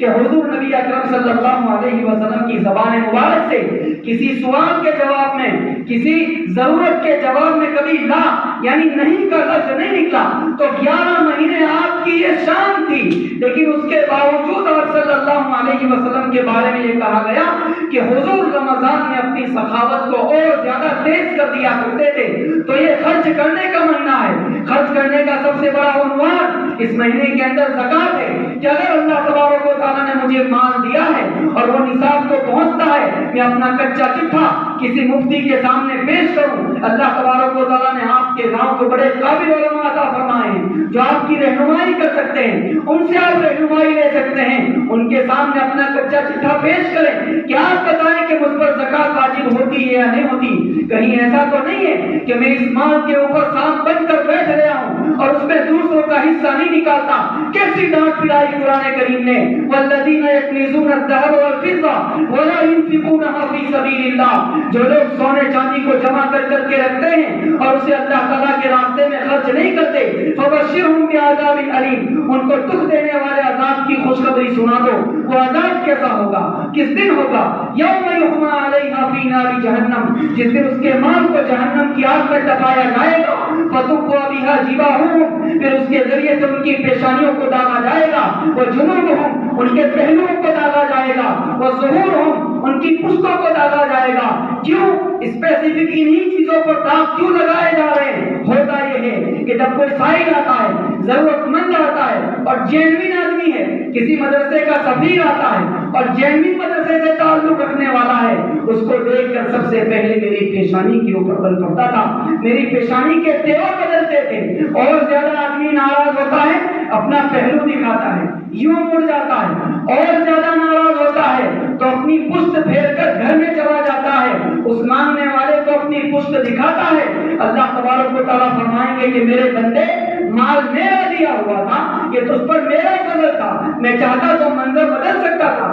کہ حضور نبی اکرم صلی اللہ علیہ وسلم کی زبان مبارک سے کسی سوال کے جواب میں، کسی ضرورت کے جواب میں کبھی لا یعنی نہیں کا لفظ نہیں نکلا۔ تو 11 مہینے آپ کی یہ شان تھی، لیکن اس کے باوجود آپ صلی اللہ علیہ وسلم کے بارے میں یہ کہا گیا کہ حضور رمضان میں اپنی سخاوت کو اور زیادہ تیز کر دیا کرتے تھے۔ تو یہ خرچ کرنے کا مہینہ ہے، خرچ کرنے کا سب سے بڑا عنوان اس مہینے کے اندر زکوٰۃ ہے کہ اگر اللہ تبارک و تعالیٰ نے مجھے مال دیا ہے اور وہ نصاب کو پہنچتا ہے، میں اپنا کچا چٹھا کسی مفتی کے سامنے پیش کروں۔ اللہ تبارک و تعالیٰ نے آپ کے گاؤں کو بڑے قابل علماء عطا فرمائے ہیں جو آپ کی رہنمائی کر سکتے ہیں، ان سے آپ رہنمائی لے سکتے ہیں، ان کے سامنے اپنا کچا چٹھا پیش کریں کہ آپ بتائیں کہ مجھ پر زکوٰۃ واجب ہوتی ہے یا نہیں ہوتی۔ کہیں ایسا تو نہیں ہے کہ میں اس مال کے اوپر سانپ بن کر بیٹھ رہا ہوں اور اس میں دوسروں کا حصہ نہیں نکالتا۔ کیسی ڈانٹ پڑائی قرآن کریم نے، والذین یکنزون الذهب والفضة ولا ينفقونها في سبيل الله، جو لوگ سونے چاندی کو جمع کر کر کے رکھتے ہیں اور اسے اللہ تعالیٰ کے راستے میں خرچ نہیں کرتے، فبشرهم بعذاب الیم، ان کو دکھ دینے والے عذاب کی خوشخبری سنا دو۔ وہ عذاب کیسا ہوگا، کس دن ہوگا؟ یوم یحمى علیہا فی نار جہنم، جس دن اس کے مال کو جہنم کی آگ میں ٹپایا جائے گا، فتقوى بها جباہهم، پھر اس کے ذریعے سے ان کی پیشانیوں کو داغا جائے گا، وجنوبهم، ان کے پہلوؤں کو داغا جائے گا، وظہورهم، ان کی پشتوں کو داغا جائے گا۔ کیوں اسپیسیفک انہی چیزوں پر داغ کیوں لگائے جا رہے ہیں؟ ہوتا یہ ہے کہ جب کوئی سائل آتا ہے، ضرورت مند آتا ہے اور جینوین آدمی ہے، کسی مدرسے کا سفیر آتا ہے اور جینوین مدرسے سے تعلق رکھنے والا ہے، اس کو دیکھ کر سب سے پہلے میری پیشانی کے اوپر بل پڑتا تھا، میری پیشانی کے تیور بدلتے تھے۔ اور زیادہ آدمی ناراض ہوتا ہے، اپنا پہلو دکھاتا ہے، یوں مڑ جاتا ہے، اور زیادہ ناراض ہوتا ہے تو اپنی پشت پھیر کر گھر میں چلا جاتا ہے، اس مانگنے والے کو اپنی پشت دکھاتا ہے۔ اللہ تبارک و تعالیٰ فرمائیں گے کہ میرے بندے، مال میرا دیا ہوا تھا، یہ تجھ پر میرا فضل تھا، میں چاہتا تو منظر بدل سکتا تھا،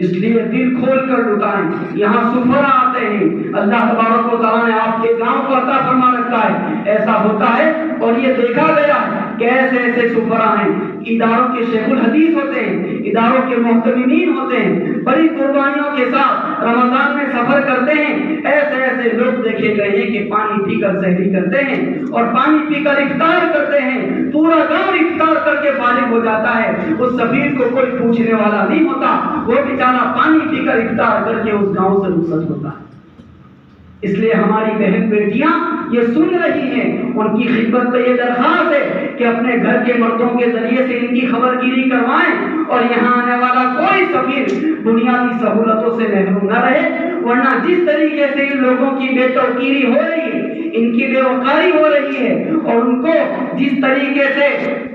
اس لیے دل کھول کر لٹائیں. یہاں سفرا آتے ہیں, اللہ تبارک و تعالیٰ نے آپ کے گاؤں کو عطا فرما رکھا ہے. ایسا ہوتا ہے اور یہ دیکھا گیا کہ ایسے ایسے سفرا ہیں, اداروں کے شیخ الحدیث ہوتے ہیں, اداروں کے محتمین ہوتے ہیں, بڑی قربانیوں کے ساتھ رمضان میں سفر کرتے ہیں. ایسے ایسے لوگ دیکھے گئے ہیں کہ پانی پی کر سحری کرتے ہیں اور پانی پی کر افطار کرتے ہیں. پورا گاؤں افطار کر کے فارغ ہو جاتا ہے, اس سفیر کو کوئی پوچھنے والا نہیں ہوتا, وہ بیچارہ پانی پی کر افطار کر کے اس گاؤں سے رخصت ہوتا ہے. اس لیے ہماری بہن بیٹیاں یہ سن رہی ہیں, ان کی خدمت پہ یہ درخواست ہے کہ اپنے گھر کے مردوں کے ذریعے سے ان کی خبر گیری کروائیں اور یہاں آنے والا کوئی سفیر بنیادی سہولتوں سے محروم نہ رہے. ورنہ جس طریقے سے ان لوگوں کی بے توقیری ہو رہی ہے, ان کی بے وقاری ہو رہی ہے اور ان کو جس طریقے سے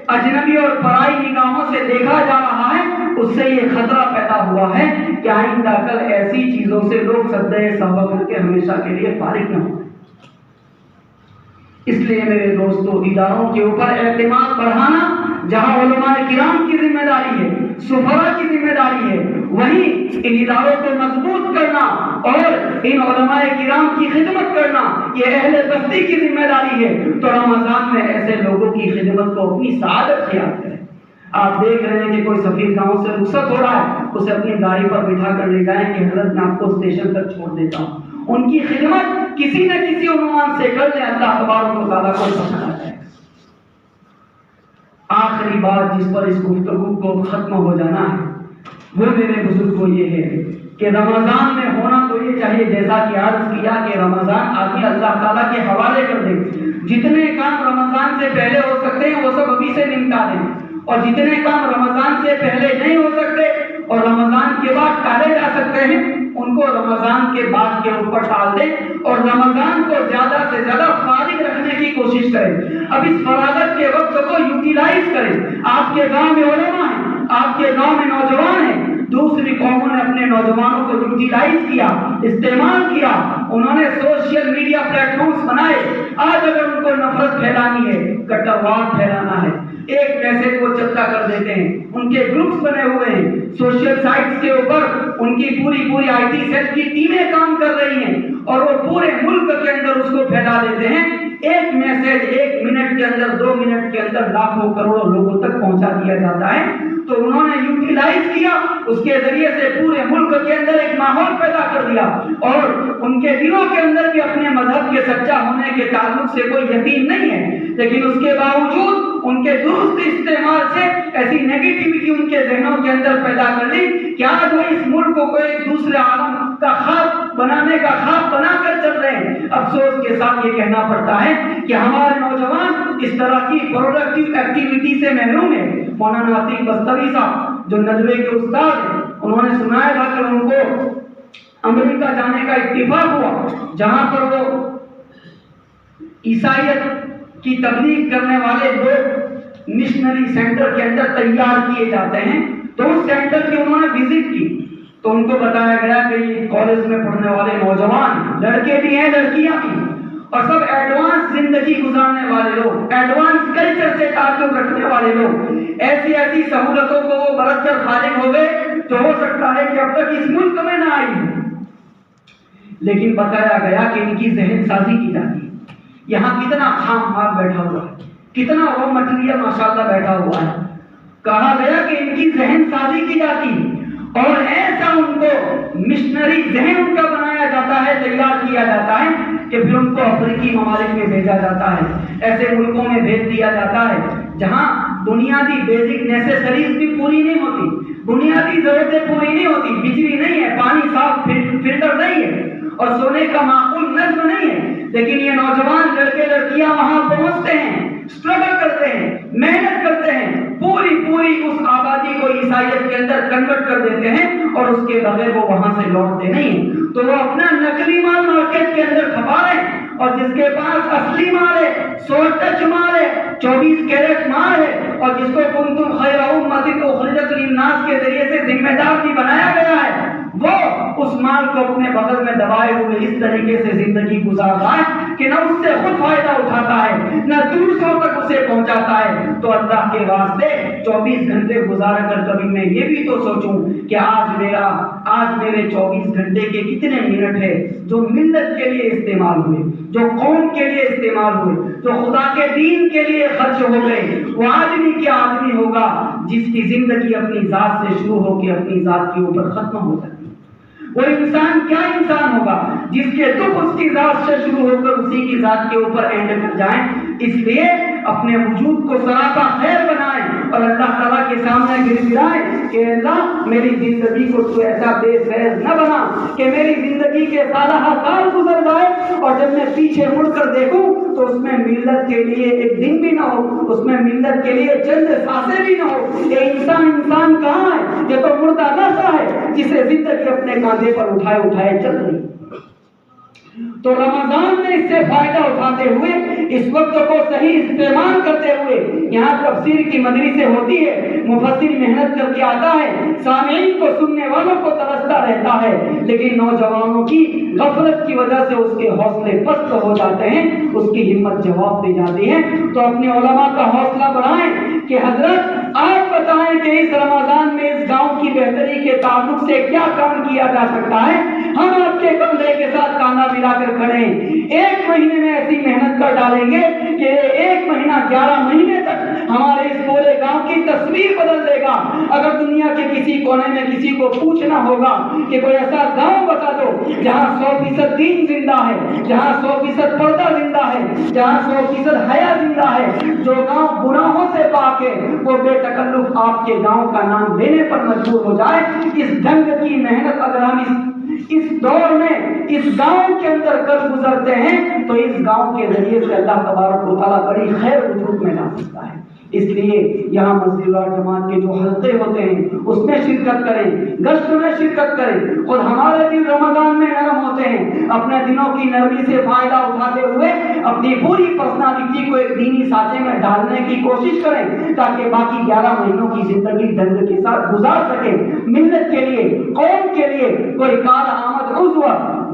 اجنبی اور پرائی نگاہوں سے دیکھا جا رہا ہے, اس سے یہ خطرہ پیدا ہوا ہے کہ آئندہ کل ایسی چیزوں سے لوگ سدے سبا کر کے ہمیشہ کے لیے فارغ نہ ہوں. اس لیے میرے دوستو, اداروں کے اوپر اعتماد بڑھانا جہاں علماء کرام کی ذمہ داری ہے, سفراء کی ذمہ داری ہے, وہیں ان اداروں کو مضبوط کرنا اور ان علماء کرام کی خدمت کرنا یہ اہل بستی کی ذمہ داری ہے. تو رمضان میں ایسے لوگوں کی خدمت کو اپنی سعادت خیال کریں. آپ دیکھ رہے ہیں کہ کوئی سفیر گاؤں سے رخصت ہو رہا ہے, اسے اپنی گاڑی پر بٹھا کر لے جائیں کہ حضرت میں آپ کو اسٹیشن تک چھوڑ دیتا ہوں. ان کی خدمت کسی نہ کسی عنوان سے کر لیں, اللہ تبارک و تعالیٰ کو پسند آ جائے. آخری بات جس پر اس گفتگو کو ختم ہو جانا ہے وہ میرے بزرگوں یہ ہے کہ رمضان میں ہونا تو یہ چاہیے جیسا کہ عرض کیا کہ رمضان آدمی اللہ تعالیٰ کے حوالے کر دے. جتنے کام رمضان سے پہلے ہو سکتے ہیں وہ سب ابھی سے نمٹا دیں, اور جتنے کام رمضان سے پہلے نہیں ہو سکتے اور رمضان کے بعد ٹالے جا سکتے ہیں ان کو رمضان کے بعد کے اوپر ٹال دیں اور رمضان کو زیادہ سے زیادہ فارغ رکھنے کی کوشش کریں. اب اس فراغت کے وقت کو یوٹیلائز کریں. آپ کے گاؤں میں علماء ہیں, آپ کے گاؤں میں نوجوان ہیں, دوسری قوموں نے اپنے نوجوانوں کو یوٹیلائز کیا, استعمال کیا, انہوں نے سوشل میڈیا پلیٹ فارمز بنائے. آج اگر ان کو نفرت پھیلانی ہے, کٹرواد پھیلانا ہے, ایک میسج وہ چلتا کر دیتے ہیں. ان کے گروپس بنے ہوئے ہیں سوشل سائٹس کے اوپر, ان کی پوری آئی ٹی سیل کی ٹیمیں کام کر رہی ہیں اور وہ پورے ملک کے اندر اس کو پھیلا دیتے ہیں. ایک میسج 1 منٹ کے اندر 2 منٹ کے اندر لاکھوں کروڑوں لوگوں تک پہنچا دیا جاتا ہے. تو انہوں نے یوٹیلائز کیا, اس کے ذریعے سے پورے ملک کے اندر ایک ماحول پیدا کر دیا اور ان کے دلوں کے اندر بھی اپنے مذہب کے سچا ہونے کے تعلق سے کوئی یقین نہیں ہے, لیکن اس کے باوجود ان کے درست استعمال سے ایسی نیگیٹیوٹی ان کے ذہنوں کے اندر پیدا کر لی کہ آج وہ اس ملک کو ایک دوسرے عالم کا خواب بنانے کا خواب بنا کر چل رہے ہیں. افسوس کے ساتھ یہ کہنا پڑتا ہے کہ ہمارے نوجوان اس طرح کی پروڈکٹیو ایکٹیویٹی سے محروم ہیں. مولانا عتیق بستوی صاحب جو ندوے کے استاد ہیں, انہوں نے سنایا تھا کہ ان کو امریکہ جانے کا اتفاق ہوا جہاں پر وہ عیسائیت کی تبلیغ کرنے والے لوگ مشنری سینٹر کے اندر تیار کیے جاتے ہیں. تو اس سینٹر کی انہوں نے وزٹ کی تو ان کو بتایا گیا کہ یہ کالج میں پڑھنے والے نوجوان لڑکے بھی ہیں لڑکیاں بھی اور سب ایڈوانس زندگی گزارنے والے لوگ, ایڈوانس کلچر سے تعلق رکھنے والے لوگ, ایسی ایسی سہولتوں کو وہ برت کر فارغ ہو گئے جو ہو سکتا ہے کہ اب تک اس ملک میں نہ آئی. لیکن بتایا گیا کہ ان کی ذہن سازی کی جاتی ہے. یہاں کتنا خام مال بیٹھا ہوا ہے, کتنا رو مٹیریل ماشاءاللہ بیٹھا ہوا ہے. کہا گیا کہ ان کی ذہن سازی کی جاتی اور ایسا ان کو مشنری ذہن ان کا بنایا جاتا ہے, تیار کیا جاتا ہے کہ پھر ان کو افریقی ممالک میں بھیجا جاتا ہے, ایسے ملکوں میں بھیج دیا جاتا ہے جہاں بنیادی بیسک نیسیسریز بھی پوری نہیں ہوتی, بنیادی ضرورتیں پوری نہیں ہوتی, بجلی نہیں ہے, پانی صاف فلٹر نہیں ہے اور سونے کا معقول نظم نہیں ہے. لیکن یہ نوجوان لڑکے لڑکیاں وہاں پہنچتے ہیں, اسٹرگل کرتے ہیں, محنت کرتے ہیں, پوری اس آبادی کو عیسائیت کے اندر کنورٹ کر دیتے ہیں اور اس کے بغیر وہ وہاں سے لوٹتے نہیں. تو وہ اپنا نقلی مال مارکیٹ کے اندر کھپا رہے ہیں اور جس کے پاس اصلی مال ہے, 100 ٹچ مال ہے, 24 کیرٹ مال ہے اور جس کو کنتم خیر امۃ اخرجت للناس کے ذریعے سے ذمہ دار بھی بنایا گیا ہے, وہ اس مال کو اپنے بغل میں دبائے ہوئے اس طریقے سے زندگی گزار رہا ہے کہ نہ اس سے خود فائدہ اٹھاتا ہے نہ دوسروں تک اسے پہنچاتا ہے. تو اللہ کے واسطے 24 گھنٹے گزارا کر کبھی میں یہ بھی تو سوچوں کہ آج میرے 24 گھنٹے کے کتنے منٹ ہے جو ملت کے لیے استعمال ہوئے، جو قوم کے لیے استعمال ہوئے، جو خدا کے دین کے لیے خرچ ہو گئے۔ وہ آدمی کیا آدمی ہوگا جس کی زندگی اپنی ذات سے شروع ہو کے اپنی ذات کے اوپر ختم ہو سکتی؟ وہ انسان کیا انسان ہوگا جس کے دکھ اس کی ذات سے شروع ہو کر اسی کی ذات کے اوپر اینڈ کر جائیں؟ اس لیے اپنے وجود کو سراپا خیر بنائیں اور اللہ تعالیٰ کے سامنے گر گرائیں کہ اللہ میری زندگی کو تو ایسا بے فیض نہ بنا کہ میری زندگی کے سالہ سال گزر جائے اور جب میں پیچھے مڑ کر دیکھوں تو اس میں ملت کے لیے ایک دن بھی نہ ہو، اس میں ملت کے لیے چند سانسیں بھی نہ ہو۔ یہ انسان کہاں ہے؟ یہ تو مردہ نشہ ہے جسے زندگی اپنے کاندھے پر اٹھائے چل رہی۔ تو رمضان میں اس سے فائدہ اٹھاتے ہوئے، اس وقت کو صحیح استعمال کرتے ہوئے، یہاں تفسیر کی مجلسیں ہوتی ہے، مفسر محنت کر کے آتا ہے، سامعین کو سننے والوں کو ترستا رہتا ہے، لیکن نوجوانوں کی غفلت کی وجہ سے اس کے حوصلے پست ہو جاتے ہیں، اس کی ہمت جواب دے جاتی ہے۔ تو اپنے علماء کا حوصلہ بڑھائیں کہ حضرت آپ بتائیں کہ اس رمضان میں اس گاؤں کی بہتری کے تعلق سے کیا کام کیا جا سکتا ہے، ہم آپ کے کندھے کے ساتھ کانا ملا کر کھڑے ہیں۔ ایک مہینے میں ایسی محنت کر ڈالیں گے کہ ایک مہینہ 11 مہینے تک ہمارے اس پورے گاؤں کی تصویر بدل دے گا۔ اگر دنیا کے کسی کونے میں کسی کو پوچھنا ہوگا کہ کوئی ایسا گاؤں بتا دو جہاں 100% دین زندہ ہے، جہاں 100% پردہ زندہ ہے، جہاں 100% حیا زندہ ہے، جو گاؤں گناہوں سے پاک ہے، وہ بے تکلف آپ کے گاؤں کا نام لینے پر مجبور ہو جائے۔ اس ڈھنگ کی محنت اگر ہم اس دور میں اس گاؤں کے اندر کر گزرتے ہیں تو اس گاؤں کے ذریعے سے اللہ تبارک و تعالیٰ بڑی خیر وجود میں لا سکتا ہے۔ اس لیے یہاں مسجد اور جماعت کے جو حلقے ہوتے ہیں اس میں شرکت کریں، گشت میں شرکت کریں، اور ہمارے دل رمضان میں نرم ہوتے ہیں، اپنے دلوں کی نرمی سے فائدہ اٹھاتے ہوئے اپنی پوری پرسنالٹی کو ایک دینی سانچے میں ڈالنے کی کوشش کریں تاکہ باقی 11 مہینوں کی زندگی ڈھنگ کے ساتھ گزار سکیں۔ ملت کے لیے، قوم کے لیے کوئی کار آمد عضو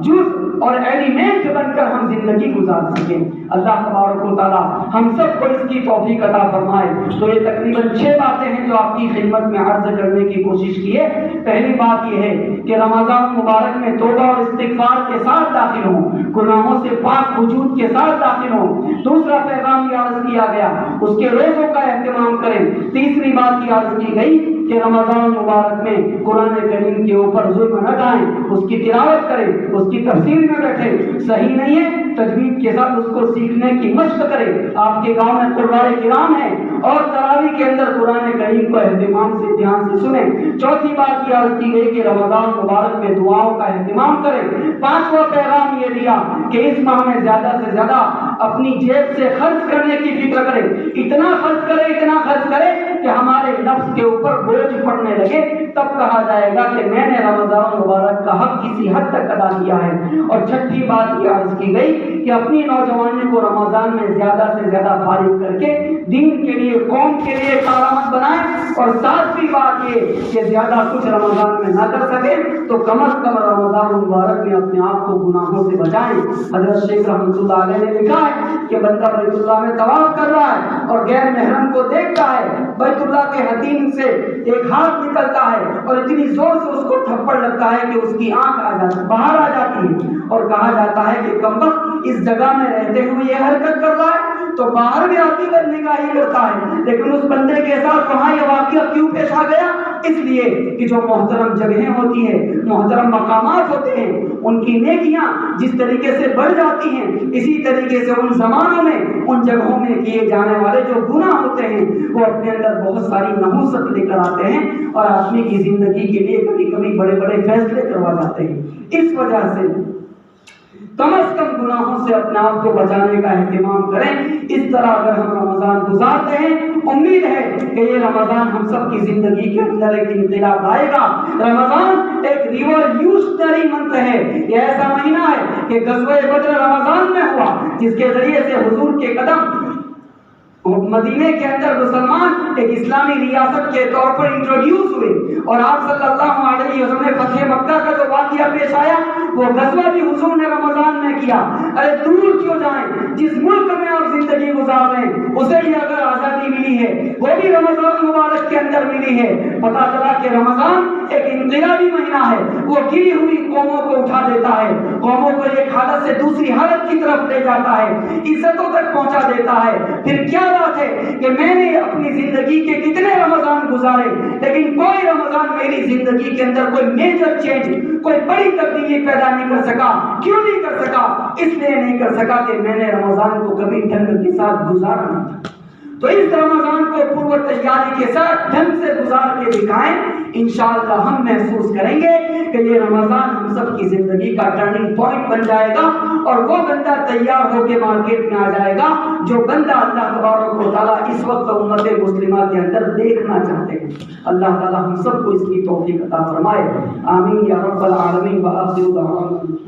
جز اور ایلیمنٹ بن کر ہم زندگی گزار سکیں۔ اللہ تبارک و تعالیٰ ہم سب کو اس کی توفیق عطا فرمائے۔ تو یہ تقریباً 6 باتیں ہیں جو آپ کی خدمت میں عرض کرنے کی کوشش کی ہے۔ پہلی بات یہ ہے کہ رمضان مبارک میں توبہ اور استغفار کے ساتھ داخل ہوں، گناہوں سے پاک وجود کے ساتھ داخل ہوں۔ دوسرا پیغام یہ عرض کیا گیا اس کے روزوں کا اہتمام کریں۔ تیسری بات یہ عرض کی گئی کہ رمضان مبارک میں قرآن کریم کے اوپر ظلم نہ ڈالیں، اس کی تلاوت کریں، اس کی تفسیر میں بیٹھیں۔ صحیح نہیں ہے تجوید کے ساتھ اس کو سیکھنے کی مشق کریں۔ آپ کے گاؤں میں قرآن کرام ہے اور تراویح کے اندر قرآن کریم کو اہتمام سے دھیان سے سنیں۔ چوتھی بات یہ عرض کی گئی کہ رمضان مبارک میں دعاؤں کا اہتمام کریں۔ پانچواں پیغام یہ دیا کہ اس ماہ میں زیادہ سے زیادہ اپنی جیب سے خرچ کرنے کی فکر کریں، اتنا خرچ کریں کہ ہمارے نفس کے اوپر بوجھ پڑنے لگے، تب کہا جائے گا کہ میں نے رمضان مبارک کا حق کسی حد تک ادا کیا ہے۔ اور چھٹی بات یہ عرض کی گئی کہ اپنی نوجوانی کو رمضان میں زیادہ سے زیادہ فارغ کر کے دین کے لیے، قوم کے لیے کارآمد بنائیں۔ اور ساتویں بات یہ کہ زیادہ کچھ رمضان میں نہ کر سکے تو کم از کم رمضان مبارک میں اپنے آپ کو گناہوں سے بچائیں۔ حضرت شیخ رحمۃ اللہ علیہ نے لکھا ہے کہ بندہ بیت اللہ میں طواف کر رہا ہے اور غیر محرم کو دیکھتا ہے، بیت اللہ کے حتیم سے ایک ہاتھ نکلتا ہے اور اتنی زور سے اس کو تھپڑ لگتا ہے کہ اس کی آنکھ باہر آ جاتی ہے، اور کہا جاتا ہے کہ کمبخت اس جگہ میں رہتے ہوئے یہ حرکت کر رہا ہے تو باہر بھی آتی بننے کا ہی کرتا ہے، لیکن اس بندے کے ساتھ وہاں یہ واقعہ کیوں پیش آ گیا؟ اس لیے کہ جو محترم جگہیں ہوتی ہیں، محترم مقامات ہوتے ہیں، ان کی نیکیاں جس طریقے سے بڑھ جاتی ہیں، اسی طریقے سے ان زمانوں میں ان جگہوں میں کیے جانے والے جو گناہ ہوتے ہیں وہ اپنے اندر بہت ساری نحوست لے کر آتے ہیں اور آدمی کی زندگی کے لیے کبھی کبھی بڑے بڑے فیصلے کروا جاتے ہیں۔ اس وجہ سے کم از کم گناہوں سے اپنے آپ کو بچانے کا اہتمام کریں۔ اس طرح اگر ہم رمضان گزارتے ہیں، امید ہے کہ یہ رمضان ہم سب کی زندگی کے اندر ایک انقلاب لائے گا۔ رمضان ایک ریولیوشنری منتھ ہے، یہ ایسا مہینہ ہے کہ غزوہ بدر رمضان میں ہوا جس کے ذریعے سے حضور کے قدم مدینے کے اندر مسلمان ایک اسلامی ریاست کے طور پر انٹروڈیوس ہوئے، اور آپ صلی اللہ علیہ وسلم نے فتح مکہ کا جو واقعہ پیش آیا وہ غزوہ بھی حضور نے رمضان میں کیا. ارے دور کیوں جائیں, جس ملک میں آپ زندگی گزار رہے ہیں اسے بھی اگر آزادی ملی ہے وہ بھی رمضان مبارک کے اندر ملی ہے. پتا چلا کہ رمضان ایک انقلابی مہینہ ہے, وہ گری ہوئی قوموں کو اٹھا دیتا ہے, قوموں کو ایک حالت سے دوسری حالت کی طرف لے جاتا ہے, عزتوں تک پہنچا دیتا ہے. پھر کیا بات ہے کہ میں نے اپنی زندگی کے کتنے رمضان گزارے لیکن کوئی رمضان میری زندگی کے اندر کوئی میجر چینج, کوئی بڑی تبدیلی پیدا نہیں کر سکا. کیوں نہیں کر سکا؟ اس لیے نہیں کر سکا کہ میں نے رمضان کو کبھی ڈھنگ کے ساتھ گزارا نہیں تھا. تو اس رمضان کو پورو تیاری کے ساتھ ڈھنگ سے گزار کے دکھائیں. انشاءاللہ ہم محسوس کریں گے کہ یہ رمضان ہم سب کی زندگی کا ٹرننگ پوائنٹ بن جائے گا اور وہ بندہ تیار ہو کے مارکیٹ میں آ جائے گا جو بندہ اللہ تبارک و تعالیٰ اس وقت امت مسلمہ کے اندر دیکھنا چاہتے ہیں. اللہ تعالیٰ ہم سب کو اس کی توفیق عطا فرمائے. آمین یا رب العالمین. وآخر دعوانا